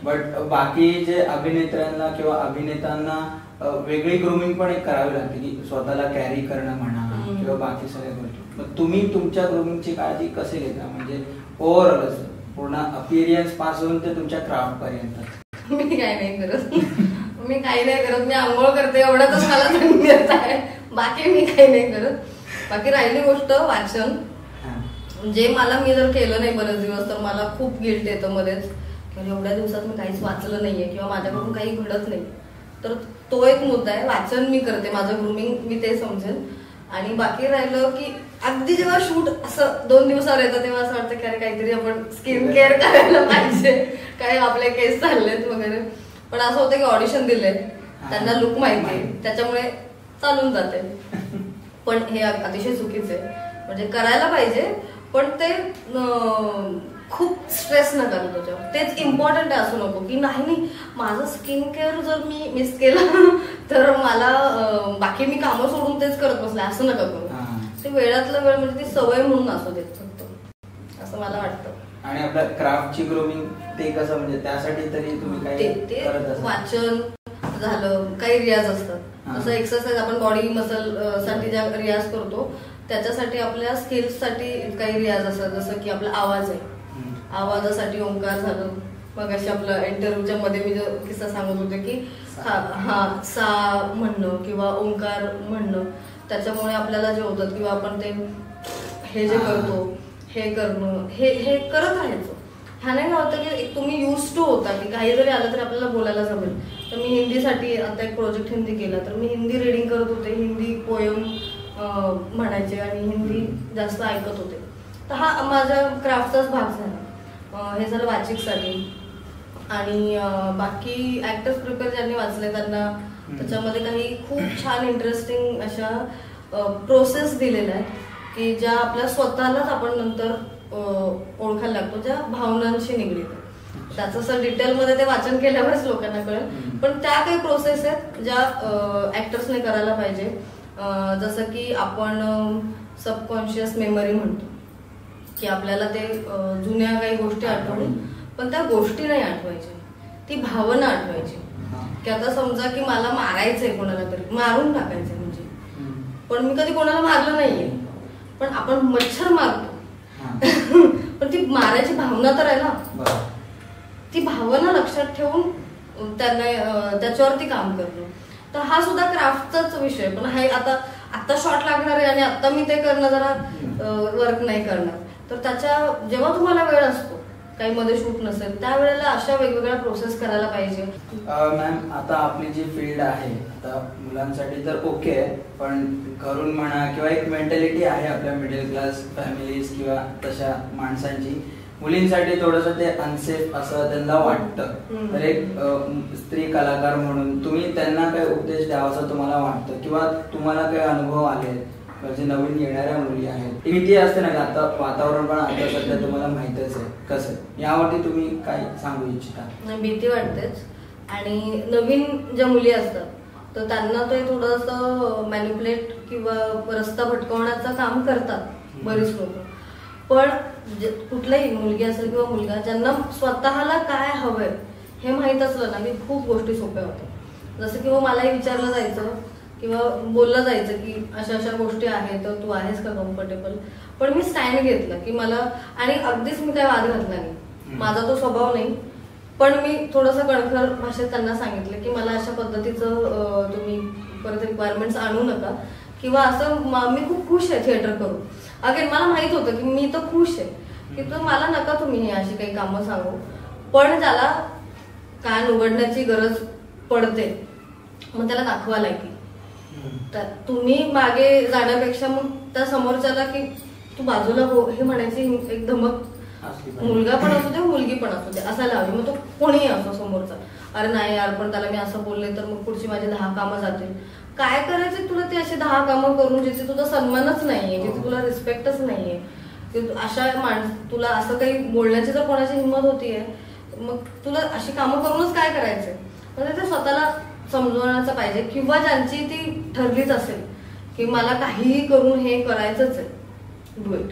बट बाकी जे अभिनेत्यांना किंवा अभिनेत्यांना वेगळी ग्रूमिंग पण एक करावी लागते की स्वतःला कॅरी करणं म्हणा किंवा बाकी सगळ्या गोष्टी. मग तुम्ही तुमच्या ग्रूमिंगची काळजी कशी घेता, म्हणजे ओव्हरऑल पूर्ण अपीरियन्स पासून ते तुमच्या क्राफ्ट पर्यंत? मी काही नाही करत, मी आंघोळ करते एवढंच मला धन्यता आहे, बाकी मी काही नाही करत. बाकी राहिली गोष्ट वाचन, जे मी जर केलं नाही बरेच दिवस तर मला खूप गिल्ट येतं मध्येच, म्हणजे एवढ्या दिवसात मी काहीच वाचलं नाहीये किंवा माझ्याकडून काही घडत नाही. तर तो एक मुद्दा आहे. वाचन मी करते, माझं ग्रूमिंग मी ते समजेल. आणि बाकी राहिलं की अगदी जेव्हा शूट असं 2 दिवसावर येतं तेव्हा असं वाटतं की अरे काहीतरी आपण स्किन केअर करायला पाहिजे, काही आपले केस चाललेत वगैरे. पण असं होतं की ऑडिशन दिले, त्यांना लुक माहिती, त्याच्यामुळे चालून जाते. पण हे अतिशय चुकीचं आहे. म्हणजे करायला पाहिजे पण ते खूप स्ट्रेस नका करू त्याच्यावर. तेच इम्पॉर्टंट आहे असं नको की नाही माझं स्किन केअर जर मी मिस केलं तर मला बाकी मी कामं सोडून तेच करत बसले, असं नका करू. ते वेळातला वेळ म्हणजे ती सवय म्हणून असू देत फक्त, असं मला वाटतं. आणि आपल्या क्राफ्टची ग्रूमिंग ते कसं, म्हणजे त्यासाठी तरी तुम्ही काही वाचन झालं, काही रियाज असतात. जसं एक्सरसाइज आपण बॉडी मसल साठी ज्या रियाज करतो त्याच्यासाठी आपल्या स्किल्स साठी काही रियाज असतात. जसं की आपला आवाज आहे, आवाजासाठी ओंकार झालं. मग अशी आपलं इंटरव्ह्यूच्या मध्ये मी जो किस्सा सांगत होते की सा म्हणणं किंवा ओंकार म्हणणं, त्याच्यामुळे आपल्याला जे होतं किंवा आपण ते हे जे करतो हे करणं हे करत राहायचं. ह्याने काय होतं की तुम्ही युज टू होता की काही जरी आलं तरी आपल्याला बोलायला जमेल. तर मी हिंदीसाठी आता एक प्रोजेक्ट हिंदी केला, तर मी हिंदी रिडिंग करत होते, हिंदी पोयम म्हणायचे आणि हिंदी जास्त ऐकत होते. तर हा माझ्या क्राफ्टचाच भाग झाला. हे झालं वाचिकसाठी. आणि बाकी ऍक्टर्स प्रिपेअर ज्यांनी वाचले त्यांना त्याच्यामध्ये काही खूप छान इंटरेस्टिंग अशा प्रोसेस दिलेल्या आहेत की ज्या आपल्या स्वतःलाच आपण नंतर ओळखायला लागतो, ज्या भावनांशी निगडीत. त्याचं असं डिटेलमध्ये ते वाचन केल्यावरच लोकांना कळेल. पण त्या काही प्रोसेस आहेत ज्या ऍक्टर्सने करायला पाहिजे. जसं की आपण सबकॉन्शियस मेमरी म्हणतो की आपल्याला ते जुन्या काही गोष्टी आठवून, पण त्या गोष्टी नाही आठवायच्या, ती भावना आठवायची. की आता समजा की मला मारायचंय कोणाला तरी, मारून टाकायचंय म्हणजे, पण मी कधी कोणाला मारलं नाहीये, पण आपण मच्छर मारतो पण ती मारायची भावना तर आहे ना, ती भावना लक्षात ठेवून त्यांना त्याच्यावरती काम करणं. तर हा सुद्धा क्राफ्टचाच विषय. पण हे आता शॉट लागणार आहे आणि आता मी ते करणं जरा वर्क नाही करणार. तर त्याच्या जेव्हा तुम्हाला वेळ असतो, काही मध्ये शूट नसेल त्यावेळेला अशा वेगवेगळ्या प्रोसेस करायला पाहिजे. मॅम आता आपली जी फील्ड आहे आता मुलांसाठी तर ओके आहे, पण घरून म्हणा किंवा एक मेंटॅलिटी आहे आपल्या मिडल क्लास फॅमिलीज किंवा तशा माणसांची, मुलींसाठी थोडंसं ते अनसेफ असं त्यांना वाटतं. तर एक स्त्री कलाकार म्हणून तुम्ही त्यांना काही उपदेश द्यावा असं तुम्हाला वाटतं किंवा तुम्हाला काही अनुभव आले म्हणजे नवीन येणाऱ्या मुली आहेत, भीती असते ना, आता वातावरण पण आता सध्या तुम्हाला माहितच आहे कसं, यावरती तुम्ही काय सांगू इच्छिता? भीती वाटतेच. आणि नवीन ज्या मुली असतात तर त्यांना ते थोडंसं मॅनिप्युलेट किंवा रस्ता भटकवण्याचं काम करतात बरीच लोक. पण कुठलाही मुलगी असेल किंवा मुलगा, ज्यांना स्वतःला काय हवंय हे माहित असलं ना की खूप गोष्टी सोप्या होत्या. जसं किंवा मलाही विचारलं जायचं किंवा बोललं जायचं की अशा अशा गोष्टी आहेत तर तू आहेस का कम्फर्टेबल. पण मी स्टँड घेतलं की मला, आणि अगदीच मी काय वाद घातला नाही, माझा तो स्वभाव नाही. पण मी थोडंसं कणखर भाषेत त्यांना सांगितलं की मला अशा पद्धतीचं तुम्ही परत रिक्वायरमेंट्स आणू नका किंवा असं मी खूप खुश आहे थिएटर करून. अगेन मला माहित होतं की मी तर खुश आहे की तर मला नका तुम्ही अशी काही कामं सांगू. पण ज्याला कान उघडण्याची गरज पडते मग त्याला दाखवा लागेल. तर तुम्ही मागे जाण्यापेक्षा मग त्या समोरच्याला की तू बाजूला हो हे म्हणायची एक धमक, मुलगा पण असू दे मुलगी पण असू दे असायला हवी. मग तो कोणीही असो समोरचा, अरे नाही यार पण त्याला मी असं बोलले तर मग पुढची माझी 10 कामं जातील. काय करायचं तुला ते अशी 10 कामं करून जिथे तुझा सन्मानच नाहीये, जिथे तुला रिस्पेक्टच नाहीये, अशा तुला असं काही बोलण्याची जर कोणाची हिंमत होतीये मग तुला अशी कामं करूनच काय करायचंय. म्हणजे ते स्वतःला समजवण्याचं पाहिजे. किंवा ज्यांची ती ठरलीच असेल की मला काहीही करून हे करायचंच आहे, डू इट.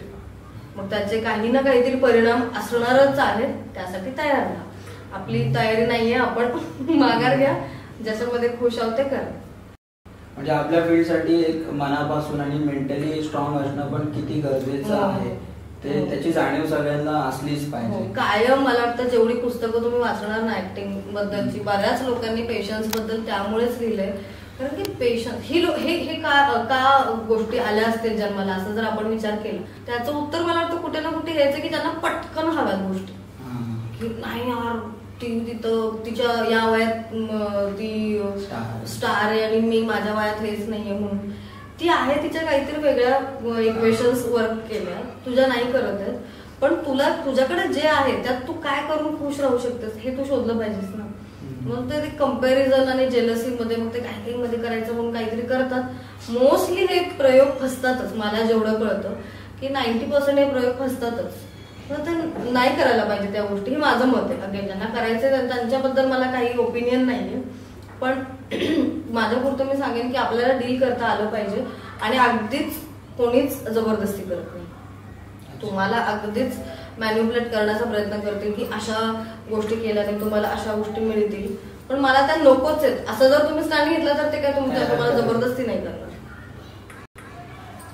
मग त्याचे काही ना काहीतरी परिणाम असणारच आहेत, त्यासाठी तयार राहा. आपली तयारी नाहीये, आपण माघार घ्या, ज्याच्यामध्ये खुश आहोत ते करा. म्हणजे आपल्या फील्डसाठी एक मनापासून आणि मेंटली स्ट्रॉंग असणं पण किती गरजेचं आहे ते, त्याची जाणीव सगळ्यांना असलीच पाहिजे. कायम मला वाटतं जेवढी पुस्तकं तुम्ही वाचणार ना ऍक्टिंग बद्दलची, बऱ्याच लोकांनी पेशन्स बद्दल त्यामुळेच लिहिलंय. कारण की पेशन्स हे का गोष्टी आल्या असतील जन्माला असं जर आपण विचार केला, त्याचं उत्तर मला वाटतं कुठे ना कुठे यायचं की ज्यांना पटकन हव्यात गोष्टी, की नाही यार ती तिथं तिच्या या वयात ती स्टार आहे आणि मी माझ्या वयात हेच नाहीये म्हणून ती आहे तिच्या काहीतरी वेगळ्या इक्वेशन्स वर्क केल्या, तुझ्या नाही करत आहेत, पण तुझ्याकडे जे आहे त्यात तू काय करून खुश राहू शकतेस हे तू शोधलं पाहिजेस ना. मग ते कम्पॅरिझन आणि जेलसी मध्ये मग ते काही मध्ये करायचं म्हणून काहीतरी करतात. मोस्टली हे प्रयोग फसतातच, मला जेवढं कळतं की 90% हे प्रयोग फसतातच. तर ते नाही करायला पाहिजे त्या गोष्टी, हे माझं मत आहे. अगेन ज्यांना करायचं त्यांच्याबद्दल मला काही ओपिनियन नाहीये, पण माझ्यापुरतं मी सांगेन की आपल्याला डील करता आलं पाहिजे आणि अगदीच कोणीच जबरदस्ती करत नाही. तुम्हाला अगदीच मॅन्युप्युलेट करण्याचा प्रयत्न करतील की अशा गोष्टी केल्याने तुम्हाला अशा गोष्टी मिळतील, पण मला त्या नकोच आहेत असं जर तुम्ही स्टँड घेतला तर ते काय तुम्हाला जबरदस्ती नाही करणार.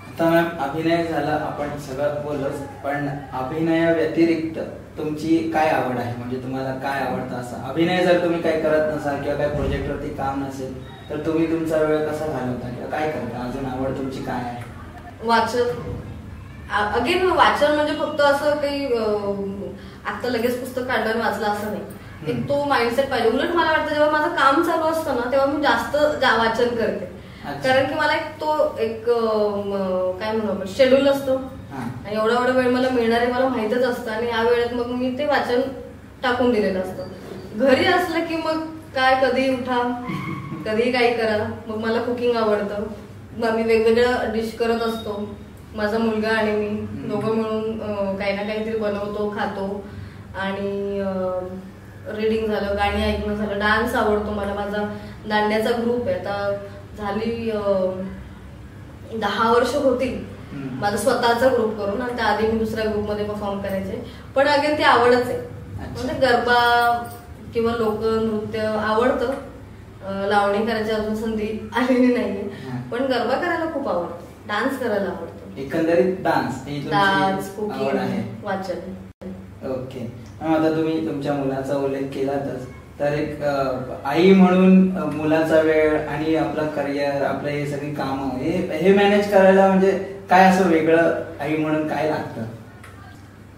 आता मॅम अभिनय झाला, आपण सगळं बोललोच, पण अभिनया व्यतिरिक्त तुमची काय आवड आहे, म्हणजे तुम्हाला काय आवडतं असं? अभिनय जर तुम्ही काही करत नसाल किंवा काही प्रोजेक्टवरती काम नसेल तर तुम्ही तुमचा वेळ कसा घालवता किंवा काय करता? अजून आवड तुमची काय आहे? वाचन. अगेन वाचन म्हणजे फक्त असं काही आता लगेच पुस्तक काढलं आणि वाचलं असं नाही, एक तो माइंडसेट पाहिजे. उलट मला वाटतं जेव्हा माझं काम चालू असतं ना तेव्हा मी जास्त वाचन करते, कारण की मला एक काय म्हणू आपण शेड्यूल असतो आणि एवढा वेळ मला मिळणार आहे मला माहितच असतं, आणि या वेळेत मग मी ते वाचन टाकून दिलेलं असतं. घरी असलं की मग काय कधी उठा कधी काही करा. मग मला कुकिंग आवडतं, मग मी वेगवेगळ्या डिश करत असतो. माझा मुलगा आणि मी दोघं मिळून काही ना काहीतरी बनवतो खातो, आणि रीडिंग झालं, गाणी ऐकणं झालं, डान्स आवडतो मला. माझा दांड्याचा ग्रुप आहे, आता झाली 10 वर्ष होतील माझा स्वतःचा ग्रुप करून, आणि त्याआधी मी दुसऱ्या ग्रुपमध्ये परफॉर्म करायचे. पण अगेन ती आवडच आहे, म्हणजे गरबा किंवा लोकनृत्य आवडतं. लावणी करायची अजून संधी आलेली नाहीये, पण गरबा करायला खूप आवडतं, डान्स करायला आवडतो. एकंदरीत डान्स, कुकिंग, वाचन. ओके. आता तुम्ही तुमच्या मुलाचा उल्लेख केलातच, तर एक आई म्हणून मुलाचा वेळ आणि आपलं करिअर, आपलं हे सगळी कामं हे मॅनेज करायला म्हणजे काय असं वेगळं आई म्हणून काय लागतं?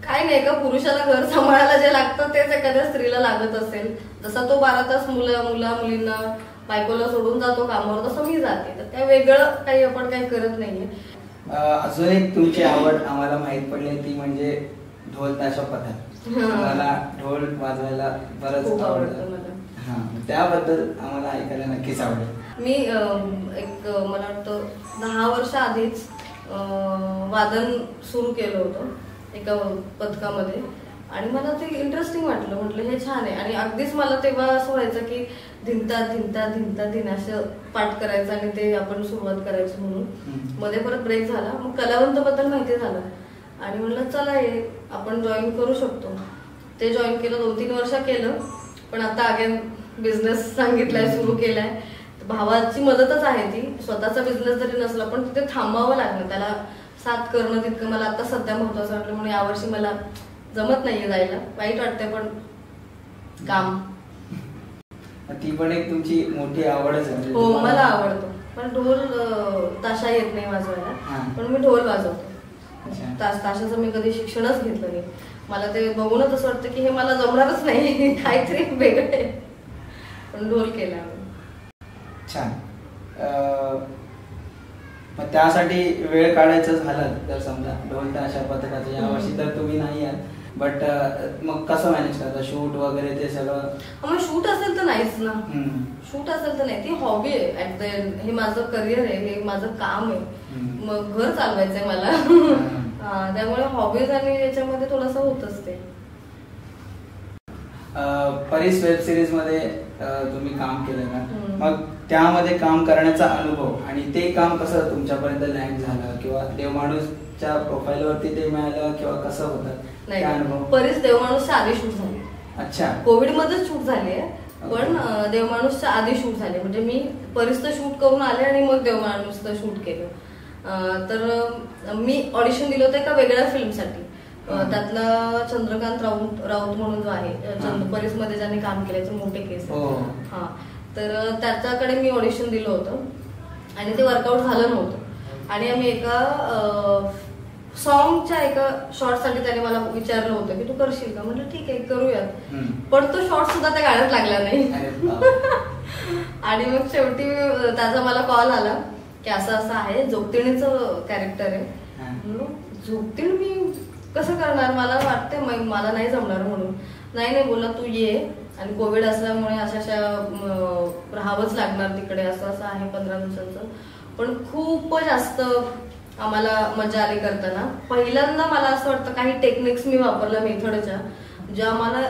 काय नाही, एका पुरुषाला घर सांभाळायला जे लागतं तेच एखाद्या स्त्रीला लागत असेल. जसा तो 12 तास मुलींना बायकोला सोडून जातो कामावर, तसं मी जाते. तर त्या वेगळं काही आपण काही करत नाहीये. अजून एक तुमची आवड आम्हाला माहित पडली ती म्हणजे ढोल ताशा पथक. मला ढोल वाजवायला बरंच आवडतं. हा, त्याबद्दल आम्हाला ऐकायला नक्कीच आवडेल. मी एक मला वाटतं 10 वर्ष आधीच वादन सुरू केलं होतं एका पथकामध्ये, आणि मला ते इंटरेस्टिंग वाटलं. म्हटलं हे छान आहे, आणि अगदीच मला तेव्हा असं व्हायचं की धिंता धिंता धिंता धिना असं पाठ करायचं आणि ते आपण सुरुवात करायची म्हणून. मध्ये परत ब्रेक झाला, मग कलावंत बद्दल माहिती झालं आणि म्हणलं चला हे आपण जॉईन करू शकतो. ते जॉईन केलं, 2-3 वर्ष केलं, पण आता अगेन बिझनेस सांगितलाय, सुरू केलाय. भावाची मदतच आहे ती, स्वतःचा बिझनेस जरी नसला पण तिथे थांबावं लागलं, त्याला साथ करणं तितकं मला आता सध्या महत्वाचं वाटलं. म्हणून यावर्षी मला जमत नाहीये जायला, वाईट वाटतंय, पण काम. ती पण एक तुमची मोठी आवडच आहे? हो, मला आवडतो, पण ढोल ताशा येत नाही वाजवायला, पण मी ढोल वाजवतो. ताशाचं मी कधी शिक्षणच घेतलं नाही. मला ते बघूनच असं वाटतं की हे मला जमणारच नाही, काहीतरी वेगळं आहे, पण ढोल केला. छान. मग त्यासाठी वेळ काढायचं झालं तर समजा ढोल ताशा पथकाचं यावर्षी तर तुम्ही नाही आहात, बट मग कसं मॅनेज करता? शूट वगैरे ते सगळं? मग शूट असेल तर नाहीच ना, शूट असेल तर नाही. ती हॉबी आहे ऍट द एंड, हे माझं करिअर आहे, हे माझं काम आहे, मग घर चालवायचंय मला. त्यामुळे हॉबीज आणि याच्यामध्ये थोडंसं होत असते. परीस वेब सिरीज मध्ये तुम्ही काम केलं ना, मग त्यामध्ये काम करण्याचा अनुभव आणि ते काम कसं तुमच्यापर्यंत लँड झालं, किंवा देवमाणूसच्या प्रोफाईल वरती ते मिळालं, किंवा कसं होतं? नाही, परीस देवमाणूसच्या आधी शूट झाली. अच्छा, कोविड मध्येच शूट झाली आहे, पण देवमाणूसच्या आधी शूट झाले. म्हणजे मी परीसचं शूट करून आले आणि मग देवमाणूसचं शूट केलं. तर मी ऑडिशन दिलं होतं एका वेगळ्या फिल्मसाठी. त्यातला चंद्रकांत राऊत म्हणून जो आहे, परीस मध्ये ज्यांनी काम केल्याचे मोठे केस, हा, तर त्याच्याकडे मी ऑडिशन दिलं होतं आणि ते वर्कआउट झालं नव्हतं. आणि आम्ही एका सॉन्गच्या एका शॉर्ट साठी त्याने मला विचारलं होतं की तू करशील का? म्हटलं ठीक आहे करूयात, पण तो शॉर्ट सुद्धा त्या गाण्यात लागला नाही. आणि मग शेवटी त्याचा मला कॉल आला की की असं असं आहे, जोगतिणीचं कॅरेक्टर आहे. जोगतिण मी कसं करणार, मला वाटते मला नाही जमणार म्हणून. नाही बोलला तू ये, आणि कोविड असल्यामुळे अशा राहावंच लागणार तिकडे, असं आहे 15 दिवसांचं. पण खूप जास्त आम्हाला मजा आली करताना. पहिल्यांदा मला असं वाटतं काही टेक्निक्स मी वापरल्या मेथडच्या, ज्या मला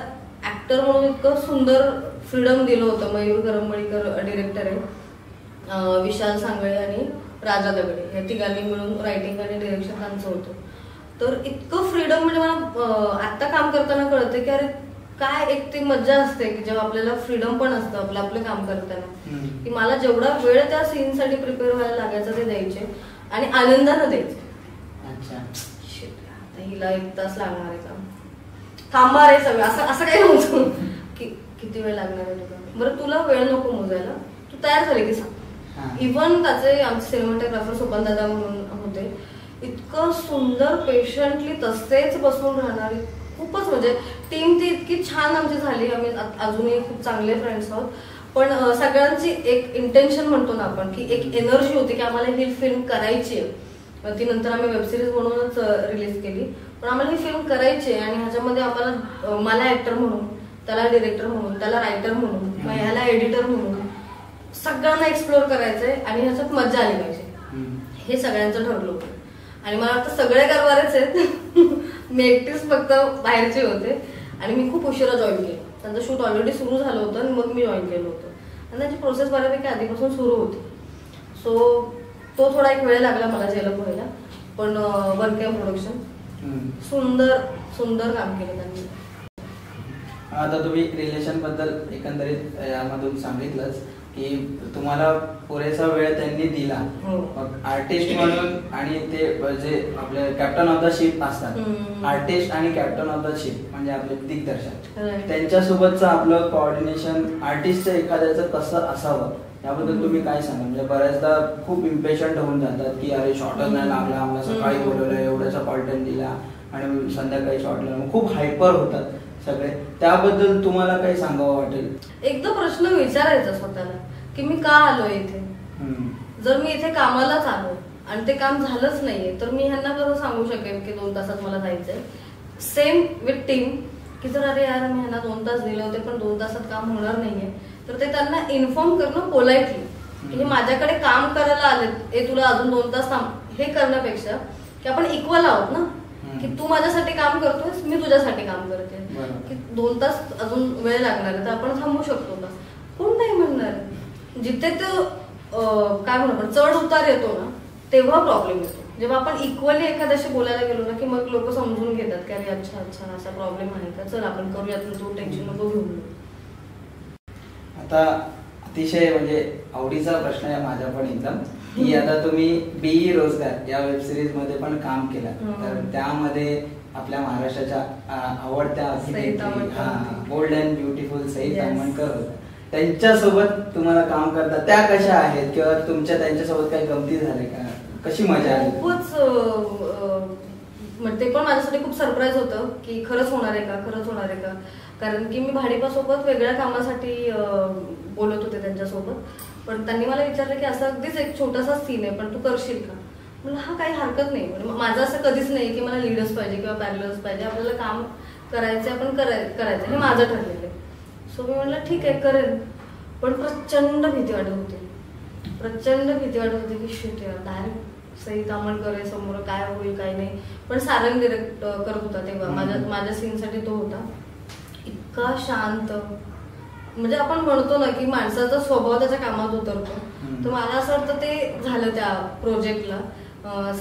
ऍक्टर म्हणून इतकं सुंदर फ्रीडम दिलं होतं. मयूर करंबळीकर डिरेक्टर आहे, विशाल सांगळे आणि राजा दगडे, या तिघांनी मिळून रायटिंग आणि डिरेक्शन त्यांचं होतं. तर इतकं फ्रीडम म्हणजे मला आता काम करताना कळतं की अरे काय एक ती मज्जा असते की जेव्हा आपल्याला फ्रीडम पण असतं आपलं काम करताना, की मला जेवढा वेळ त्या सीन साठी प्रिपेअर व्हायला लागायचं ते द्यायचे आणि आनंदानं द्यायचे. आता हिला 1 तास लागणार आहे का, थांबणार आहे सगळं, असं काही नव्हतं की किती वेळ लागणार आहे तुला, बरं तुला वेळ नको मोजायला, तू तयार झाली की सांग. इव्हन त्याचे आमचे सिनेमॅटोग्राफर सोपान दादा म्हणून होते, इतकं सुंदर पेशंटली तसेच बसून राहणारे. खूपच म्हणजे टीम ती इतकी छान आमची झाली. आम्ही अजूनही खूप चांगले फ्रेंड्स आहोत. पण सगळ्यांची एक इंटेन्शन म्हणतो ना आपण, की एक एनर्जी होती की आम्हाला ही फिल्म करायची आहे. ती नंतर आम्ही वेबसिरीज म्हणूनच रिलीज केली, पण आम्हाला ही फिल्म करायची आहे. आणि ह्याच्यामध्ये आम्हाला, मला ऍक्टर म्हणून, त्याला डिरेक्टर म्हणून, त्याला रायटर म्हणून, ह्याला एडिटर म्हणून सगळ्यांना एक्सप्लोर करायचंय आणि ह्याच्यात मजा आली पाहिजे, हे सगळ्यांचं ठरलं होतं. आणि मला वाटतं सगळे कारभारच आहेत, मी एकटीच फक्त बाहेरचे होते. आणि मी खूप उशिरा जॉईन केलं. त्यांचं शूट ऑलरेडी सुरू झालं होतं आणि मग मी जॉईन केलं होतं. आणि त्याची प्रोसेस बऱ्यापैकी आधीपासून सुरू होती. सो तो थोडा एक वेळ लागला मला जेलप व्हायला, पण वन कॅम प्रोडक्शन सुंदर सुंदर काम केलं त्यांनी. आता तुम्ही रिलेशन बद्दल एकंदरीत यामधून सांगितलंच की तुम्हाला पुरेसा वेळ त्यांनी दिला. आर्टिस्ट म्हणून आणि ते जे आपले कॅप्टन ऑफ द शिप असतात, आर्टिस्ट आणि कॅप्टन ऑफ द शिप म्हणजे आपले दिग्दर्शक, त्यांच्यासोबतचं आपलं कोऑर्डिनेशन आर्टिस्टचं एखाद्याचं कसं असावं याबद्दल तुम्ही काय सांगा? म्हणजे बऱ्याचदा खूप इम्पेशंट होऊन जातात की अरे शॉर्टच नाही लागला, आम्हाला सकाळी बोलवलं, एवढ्याचा कॉल टाइम दिला आणि संध्याकाळी शॉर्ट लागला, खूप हायपर होतात सगळे. त्याबद्दल तुम्हाला काही सांगावं वाटेल? एकदा प्रश्न विचारायचा स्वतःला की मी का आलोय इथे. जर मी इथे कामालाच आलो आणि ते काम झालंच नाहीये तर मी ह्यांना कसं सांगू शकेन की 2 तासात मला जायचंय. सेम विथ टीम, की जर अरे यार मी ह्यांना 2 तास दिले होते पण 2 तासात काम होणार नाहीये, तर ते त्यांना इन्फॉर्म करणं पोलाइटली की हे माझ्याकडे काम करायला आलेत, हे तुला अजून 2 तास थांब, हे करण्यापेक्षा की आपण इक्वल आहोत ना, की तू माझ्यासाठी काम करतोयस, मी तुझ्यासाठी काम करते, की 2 तास अजून वेळ लागणार आहे तर आपण थांबू शकतो का? कोण नाही म्हणणार. जिथे तो काय म्हणतो चढ उतार येतो ना तेव्हा प्रॉब्लेम येतो. जेव्हा आपण इक्वली एखाद्याशी बोलायला गेलो ना की मग लोक समजून घेतात की अरे अच्छा अच्छा असा प्रॉब्लेम आहे का, चल आपण करूयात, तू टेन्शन नको घेऊ. आता अतिशय म्हणजे आवडीचा प्रश्न आहे माझा पण एकदम, की आता तुम्ही बीई रोजगार या वेब सिरीज मध्ये पण काम केलं, तर त्यामध्ये आपल्या महाराष्ट्राच्या आवडत्या bold and beautiful Sai Tamhankar होत्या. त्यांच्यासोबत तुम्हाला काम करता त्या कशा आहेत किंवा तुमच्या त्यांच्यासोबत काही गमती झाले का, कशी मजा आली? खूपच ते पण माझ्यासाठी खूप सरप्राईज होतं की खरंच होणार आहे का, खरंच होणार आहे का. कारण की मी भाडीपासोबत वेगळ्या कामासाठी बोलत होते त्यांच्यासोबत, पण त्यांनी मला विचारलं की असं अगदीच एक छोटासा सीन आहे पण तू करशील का. मला हा काही हरकत नाही. माझं असं कधीच नाही की मला लीडर्स पाहिजे किंवा पॅरलर्स पाहिजे, आपल्याला काम करायचं आपण करायचं हे माझं ठरलेलं आहे. सो मी म्हटलं ठीक आहे करेन, पण प्रचंड भीती वाटत होती, प्रचंड भीती वाटत होती की शिट यार डायरेक्ट सई ताम्हणकर समोर काय होईल काय नाही. पण सारंग डिरेक्ट करत होता तेव्हा माझ्या सीनसाठी तो होता. इतका शांत, म्हणजे आपण म्हणतो ना की माणसाचा स्वभाव त्याच्या कामात उतरतो, तर मला असं वाटतं ते झालं त्या प्रोजेक्टला.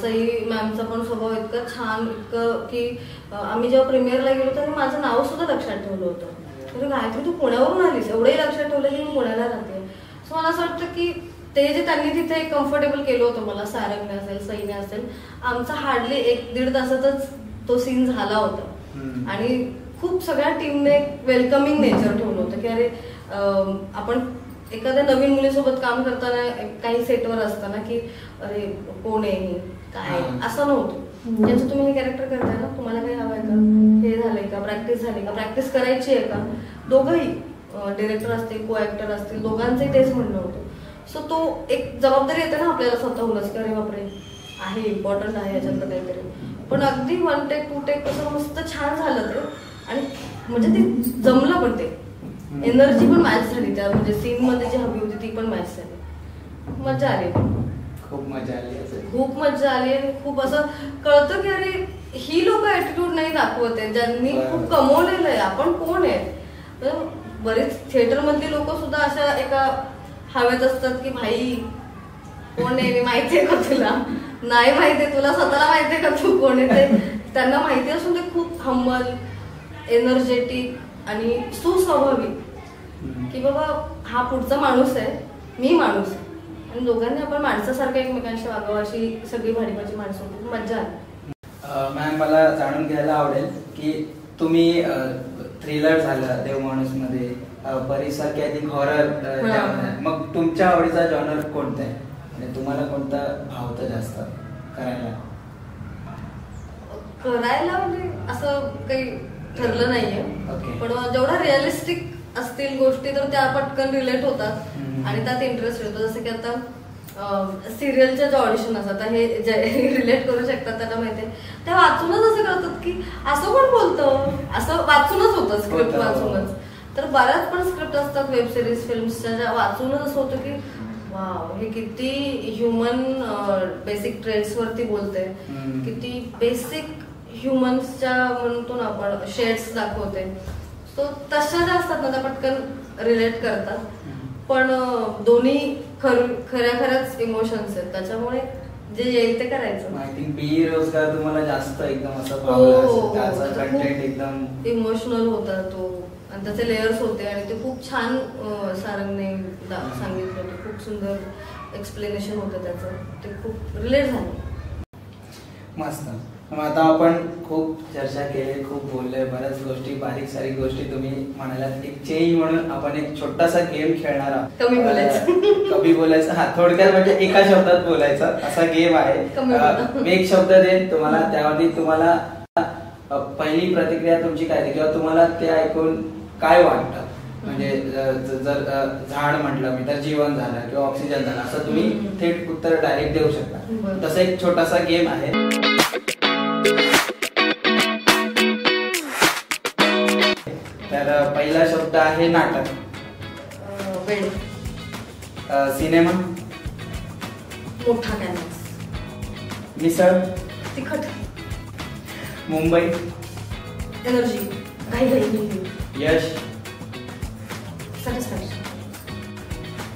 सई मॅमचा पण स्वभाव इतका छान, इतकं की आम्ही जेव्हा प्रीमियरला गेलो तर माझं नाव सुद्धा लक्षात ठेवलं होतं. तर गायत्री तू पुण्यावरून आलीस, एवढंही लक्षात ठेवलं की मी पुण्याला राहते. सो मला असं वाटतं की ते जे त्यांनी तिथे कम्फर्टेबल केलं होतं मला, सारंगने असेल सईने असेल, आमचा हार्डली 1-1.5 तासातच तो सीन झाला होता. आणि खूप सगळ्या टीमने वेलकमिंग नेचर ठेवलं होतं की अरे आपण एखाद्या नवीन मुलीसोबत काम करताना काही सेटवर असताना की अरे कोण आहे काय, असं नव्हतं. ज्यांचं तुम्ही हे कॅरेक्टर करताय ना, तुम्हाला काही हवंय का, हे झालंय का, प्रॅक्टिस झाली का, प्रॅक्टिस करायची आहे का. दोघंही डिरेक्टर असतील को ऍक्टर असतील दोघांचंही तेच म्हणणं होतं. सो तो एक जबाबदारी येते ना आपल्याला स्वतःहूनच की अरे बापरे आहे, इम्पॉर्टंट आहे याच्यातलं काहीतरी. पण अगदी 1 टेक 2 टेक कसं मस्त छान झालं ते, आणि म्हणजे ते जमलं पण, ते एनर्जी पण मॅच झाली त्या म्हणजे सीन मध्ये जी हवी होती ती पण मॅच झाली. मजा आली, खूप मजा आली असेल. खूप मजा आली. आणि खूप असं कळतं की अरे ही लोक ऍटिट्यूड नाही दाखवत आहे ज्यांनी खूप कमवलेलं आहे. आपण कोण आहे. बरेच थिएटर मधली लोक सुद्धा अशा एका हवेत असतात की भाई कोण आहे, माहितीये का तुला, नाही माहितीये तुला, स्वतःला माहितीये का तू कोण आहे. ते त्यांना माहिती असून ते खूप हंबल, एनर्जेटिक आणि सुस्वभावी की बाबा हा पुढचा माणूस आहे, मी माणूस आहे, आणि दोघांनी आपण माणसासारखं एकमेकांशी वागावं, अशी सगळी भाडीपाची माणसं होती. मज्जा आली. मॅम मला जाणून घ्यायला आवडेल की तुम्ही थ्रिलर झालं देव माणूस मध्ये, परिसारखी आधी हॉरर, मग तुमच्या आवडीचा जॉनर कोणता आहे म्हणजे तुम्हाला कोणता भावतं जास्त करायला? म्हणजे असं काही ठरलं नाहीये, पण जेवढा रिअलिस्टिक असतील गोष्टी तर त्या पटकन रिलेट होतात आणि त्यात इंटरेस्ट येतो. जसं की आता सिरियलच्या ज्या ऑडिशन असतात हे जे रिलेट करू शकतात त्यांना माहितीये, त्या वाचूनच असं कळतात की असं कोण बोलतं, असं वाचूनच होतं, स्क्रिप्ट वाचूनच. तर बऱ्याच पण स्क्रिप्ट असतात वेब सिरीज फिल्म्सच्या ज्या वाचूनच असं होतं की वाव हे किती ह्युमन बेसिक ट्रेड्स वरती बोलते, किती बेसिक ह्युमन्सच्या म्हणतो ना आपण शेड्स दाखवते. सो तशा ज्या असतात ना त्या पटकन रिलेट करतात. पण दोन्ही खऱ्या खऱ्याच इमोशन्स आहेत, त्याच्यामुळे जे येईल ते करायचं. आय थिंक बेरोजगार तुम्हाला जास्त एकदम असं भावलं, कंटेंट एकदम इमोशनल होता तो, आणि त्याचे लेयर्स होते आणि ते खूप छान सारंगने सांगितलं. खूप सुंदर एक्सप्लेनेशन होतं त्याचं, ते खूप रिलेट झालं. मस्त. आता आपण खूप चर्चा केली, खूप बोललोय, बऱ्याच गोष्टी, बारीक सारीक गोष्टी तुम्ही म्हणालात. एक चेंज म्हणून आपण एक छोटासा गेम खेळणार आहोत. कमी बोलायचं. हा, थोडक्यात म्हणजे एका शब्दात बोलायचा असा गेम आहे. मी एक शब्द देईन तुम्हाला, त्यावरती तुम्हाला पहिली प्रतिक्रिया तुमची काय किंवा तुम्हाला ते ऐकून काय वाटतं. म्हणजे जर झाड म्हटलं मी तर जीवन झालं किंवा ऑक्सिजन झालं, असं तुम्ही थेट उत्तर डायरेक्ट देऊ शकता. तसं एक छोटासा गेम आहे. तर पहिला शब्द आहे नाटक. सिनेमा. मोठा कॅनव्हास. मिसळ. तिखट. मुंबई. एनर्जी. यश. सॅटिस्फॅक्शन.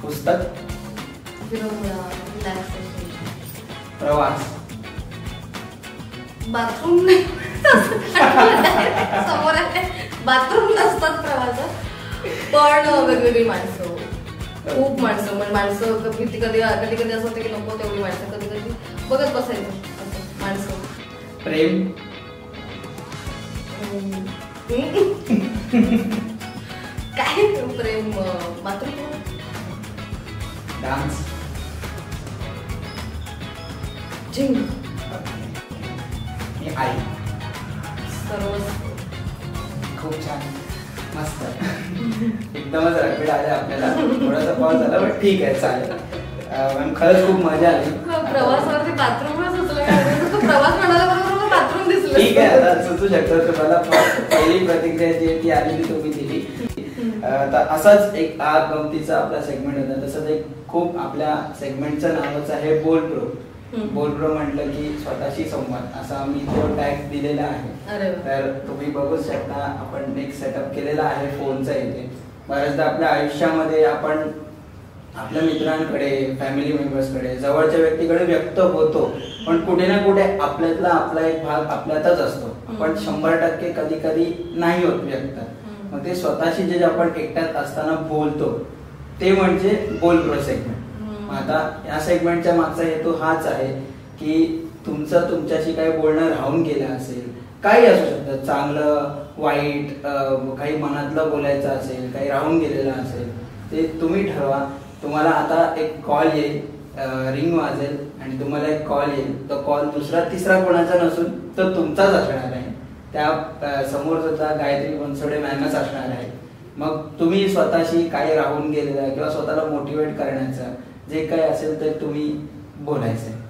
पुस्तक. प्रवास. बाथरूम समोर आहे, बाथरूम नसतात प्रवासात, पण वेगवेगळी माणसं, खूप माणसं. म्हणजे माणसं कधी कधी असं होतं की नको तेवढी माणसं, कधी कधी बघत बसायचं माणसं. प्रेम. काय प्रेम. मातृत्व. डान्स. जिंग. आई. सर्व. खूप छान, मस्त. एकदमच रॅपिड आले आपल्याला, थोडासा पॉज झाला पण ठीक आहे, चालेल. मॅम खरंच खूप मजा आली. प्रवासावरती बाथरूमच सुचलं, प्रवास म्हणाला बरोबर बाथरूम दिसलं. ठीक आहे, आता सुचू शकतं तुम्हाला. पहिली प्रतिक्रिया जी आहे ती आली ती तुम्ही दिली. तर असाच एक हा गमतीचा आपला सेगमेंट होता. तसंच एक खूप आपल्या सेगमेंटचं नावच आहे बोल प्रो. बोल प्रो म्हटलं की स्वतःशी संवाद, असा आम्ही तो टॅग दिलेला आहे. तर तुम्ही बघू शकता आपण एक सेटअप केलेला आहे फोनचा इथे. बऱ्याचदा आपल्या आयुष्यामध्ये आपण आपल्या मित्रांकडे, फॅमिली मेंबर्सकडे, जवळच्या व्यक्तीकडे व्यक्त होतो, पण कुठे ना कुठे आपल्यातला आपला एक भाग आपल्यातच असतो. आपण 100% कधी कधी नाही होत व्यक्त. मग ते स्वतःशी जे आपण एकट्यात असताना बोलतो ते म्हणजे बोल प्रो सेगमेंट. आता या सेगमेंटच्या मागचा हेतू हाच आहे की तुमचं तुमच्याशी काही बोलणं राहून गेलं असेल, काही असू शकतं, चांगलं वाईट, काही मनातलं बोलायचं असेल, काही राहून गेलेलं असेल, ते तुम्ही ठरवा. तुम्हाला आता एक कॉल येईल, रिंग वाजेल आणि तुम्हाला एक कॉल येईल. तो कॉल दुसरा तिसरा कोणाचा नसून तो तुमचाच असणार आहे. त्या समोर सुद्धा गायत्री बनसोडे मॅमच असणार आहे. मग तुम्ही स्वतःशी काय राहून गेलेलं किंवा स्वतःला मोटिवेट करण्याचं जे काय असेल ते तुम्ही बोलायचं.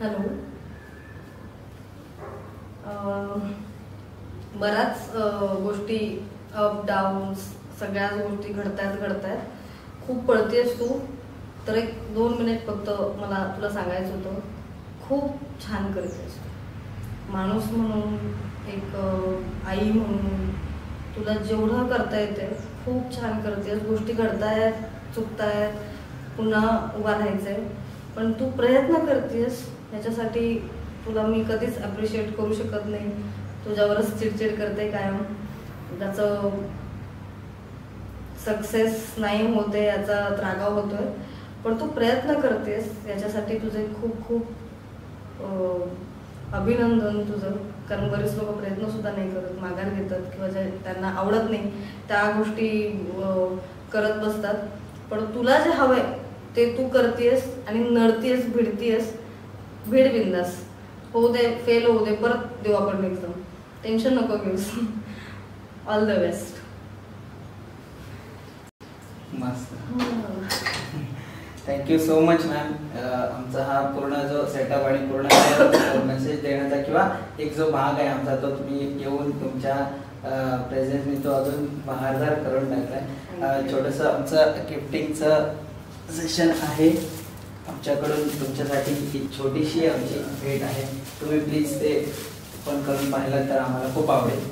हॅलो. बऱ्याच गोष्टी अप डाऊन सगळ्याच गोष्टी घडतायत. खूप पळतेस तू, तर 1-2 मिनिट फक्त मला तुला सांगायचं होतं. खूप छान करतेस माणूस म्हणून, एक आई म्हणून तुला जेवढं करता येते खूप छान करतेस. गोष्टी घडतायत, चुकतायत, पुन्हा उभा राहायचंय, पण तू प्रयत्न करतेस. याच्यासाठी तुला मी कधीच अप्रिशिएट करू शकत नाही. तुझ्यावरच चिडचिड करते कायम. त्याचं सक्सेस नाही होते याचा रागाव होतोय, पण तू प्रयत्न करतेस. याच्यासाठी तुझे खूप खूप अभिनंदन तुझं. कारण बरेच लोक प्रयत्न सुद्धा नाही करत, माघार घेतात किंवा जे त्यांना आवडत नाही त्या गोष्टी करत बसतात. पण तुला जे हवंय ते तू करतेस आणि नडतेस, भिडतेस. भीड बिंदास, होऊ दे, फेल होऊ दे, परत देऊ आपण एकदम. टेन्शन नको घेऊस. All the best. मस्त. Thank you so much ma'am. आमचा हा पूर्ण जो सेटअप आणि पूर्ण मेसेज देण्याचा किंवा एक जो भाग आहे आमचा तो तुम्ही येऊन तुमच्या प्रेझेन्सनी तो अजून बहारदार करून टाकलाय. छोटंसं आमचं गिफ्टिंगचं सेशन आहे आमच्याकडून तुमच्यासाठी. ही छोटीशी आमची भेट आहे. तुम्ही प्लीज ते पण करून पाहिलं तर आम्हाला खूप आवडेल.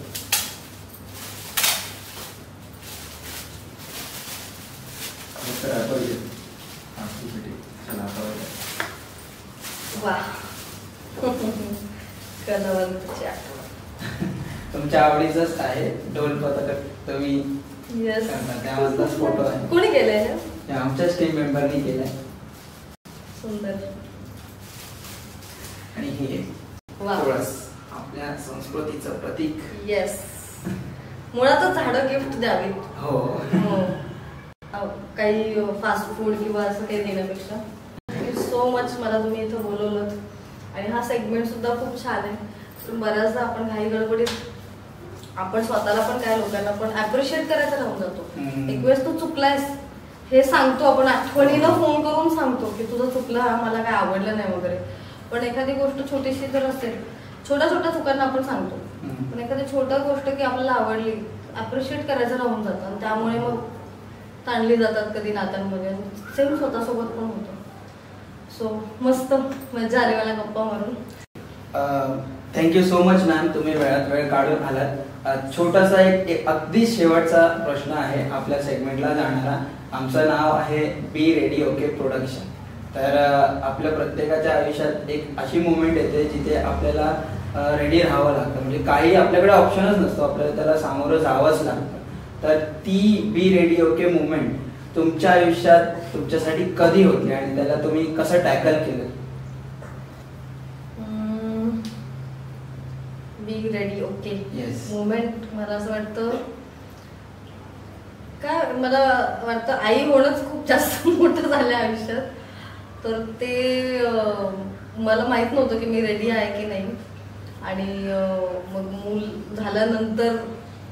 तुमच्या आवडीचंच आहे. ढोल पथक तुम्ही त्यामधलाच फोटो आहे. कोणी केलंय? आमच्याच टीम मेंबरनी केलाय. सुंदर. आणि हे तुळस आपल्या संस्कृतीचं प्रतीक. येस. मुळातच झाडं गिफ्ट द्यावी. हो. काही फास्ट फूड किंवा असं काही देण्यापेक्षा. थँक्यू सो मच मला तुम्ही इथं बोलवलं. आणि हा सेगमेंट सुद्धा खूप छान आहे. पण बऱ्याचदा आपण घाई गडबडीत आपण स्वतःला पण काय लोकांना पण अप्रिशिएट करायचं राहून जातो. एक वेळेस तू चुकलायस हे सांगतो आपण, आठवणीनं फोन करून सांगतो की तुझं चुकलं, मला काय आवडलं नाही वगैरे. पण एखादी गोष्ट छोटीशी जर असेल, छोट्या छोट्या चुकांना आपण सांगतो, पण एखादी छोट्या गोष्ट की आपल्याला आवडली अप्रिशिएट करायचं राहून जातं. आणि त्यामुळे मग ताणली जातात कधी नात्यांमध्ये. सेम स्वतःसोबत पण होतं. सो मस्त मजा आली मला गप्पा मारून. Thank you so much ma'am. तुम्ही वेळात वेळ काढून आलात. छोटासा एक अगदी शेवटचा प्रश्न आहे आपल्या सेगमेंटला जाणारा. आमचं नाव आहे बी रेडी ओके प्रोडक्शन. तर आपल्या प्रत्येकाच्या आयुष्यात एक अशी मुवमेंट येते जिथे आपल्याला रेडी राहावं लागतं. म्हणजे काही आपल्याकडे ऑप्शनच नसतो, आपल्याला त्याला सामोरं जावंच लागतं. तर ती बी रेडी ओके मुवमेंट तुमच्या आयुष्यात तुमच्यासाठी कधी होती आणि त्याला तुम्ही कसं टॅकल केलं? बी रेडी ओके येस मुवमेंट मला असं वाटतं काय, मला वाटतं आई होणंच खूप जास्त मोठं झालं आयुष्यात. तर ते मला माहित नव्हतं की मी रेडी आहे की नाही. आणि मग मूल झाल्यानंतर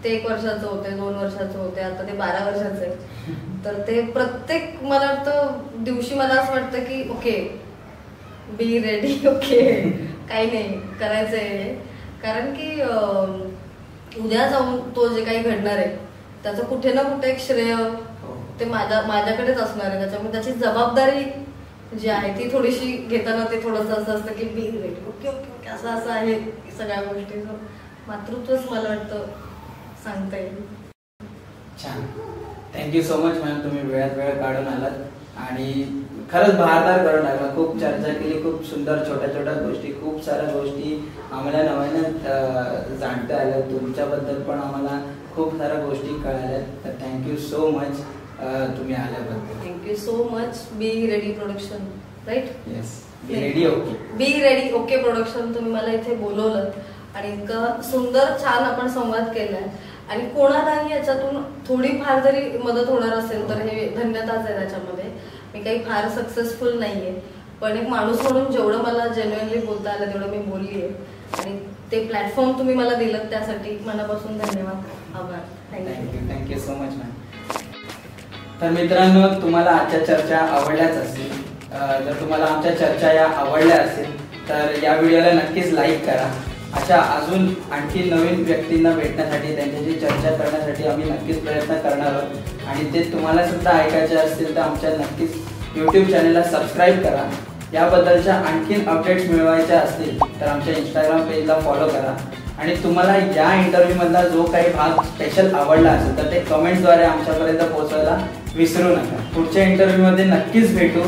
ते 1 वर्षाचं होते, 2 वर्षाचं होते, आता ते 12 वर्षाचं आहे. तर ते प्रत्येक मला वाटतं दिवशी मला असं वाटतं की ओके बी रेडी ओके, काही नाही करायचंय. कारण की उद्या जाऊन तो जे काही घडणार आहे त्याचं कुठे ना कुठे एक श्रेय ते माझ्याकडेच असणार आहे. त्याच्यामुळे त्याची जबाबदारी जी आहे ती थोडीशी घेताना ते थोडंसं असं असतं की बी रेडी ओके ओके ओके असं असं आहे सगळ्या गोष्टी. मातृत्वच मला वाटतं सांगता येईल. छान. Thank you so much ma'am. तुम्ही वेळात वेळ काढून आलात आणि खरंच बहारदार करून टाकला. खूप चर्चा केली, खूप सुंदर छोट्या छोट्या गोष्टी, खूप साऱ्या गोष्टी आम्हाला नव्यानं जाणता आल्या. तुमच्याबद्दल पण आम्हाला खूप साऱ्या गोष्टी कळाल्या. तर थँक्यू सो मच तुम्ही आल्याबद्दल. Thank you so much. Be ready production right. Yes be ready okay. Be ready okay production तुम्ही मला इथे बोलवलं आणि इतकं सुंदर छान आपण संवाद केलाय. आणि कोणालाही याच्यातून थोडीफार जरी मदत होणार असेल तर हे धन्यताच आहे त्याच्यामध्ये. मी काही फार सक्सेसफुल नाहीये पण एक माणूस म्हणून जेवढं मला जेन्युइनली बोलता आलं तेवढं मी बोलली आहे. आणि ते प्लॅटफॉर्म तुम्ही मला दिलं त्यासाठी मनापासून धन्यवाद, आभार. Thank you so much ma'am. तर मित्रांनो, तुम्हाला आजच्या चर्चा आवडल्याच असतील. जर तुम्हाला आमच्या चर्चा या आवडल्या असतील तर या व्हिडिओला नक्कीच लाईक करा. अशा अजून आणखी नवीन व्यक्तींना भेटण्यासाठी, त्यांच्याशी चर्चा करण्यासाठी आम्ही नक्कीच प्रयत्न करणार आहोत. आणि ते तुम्हाला सुद्धा ऐकायचे असतील तर आमच्या नक्कीच यूट्यूब चॅनलला सबस्क्राईब करा. याबद्दलच्या आणखीन अपडेट्स मिळवायच्या असतील तर आमच्या इंस्टाग्राम पेजला फॉलो करा. आणि तुम्हाला या इंटरव्ह्यूमधला जो काही भाग स्पेशल आवडला असेल तर ते कमेंट्सद्वारे आमच्यापर्यंत पोहोचवायला विसरू नका. पुढच्या इंटरव्ह्यूमध्ये नक्कीच भेटू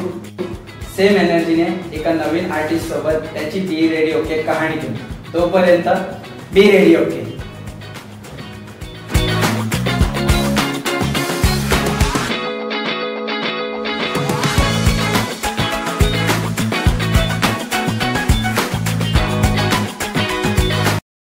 सेम एनर्जीने एका नवीन आर्टिस्ट सोबत, त्याची बी रेडी ओके कहाणी घेऊन. तोपर्यंत बी रेडी ओके.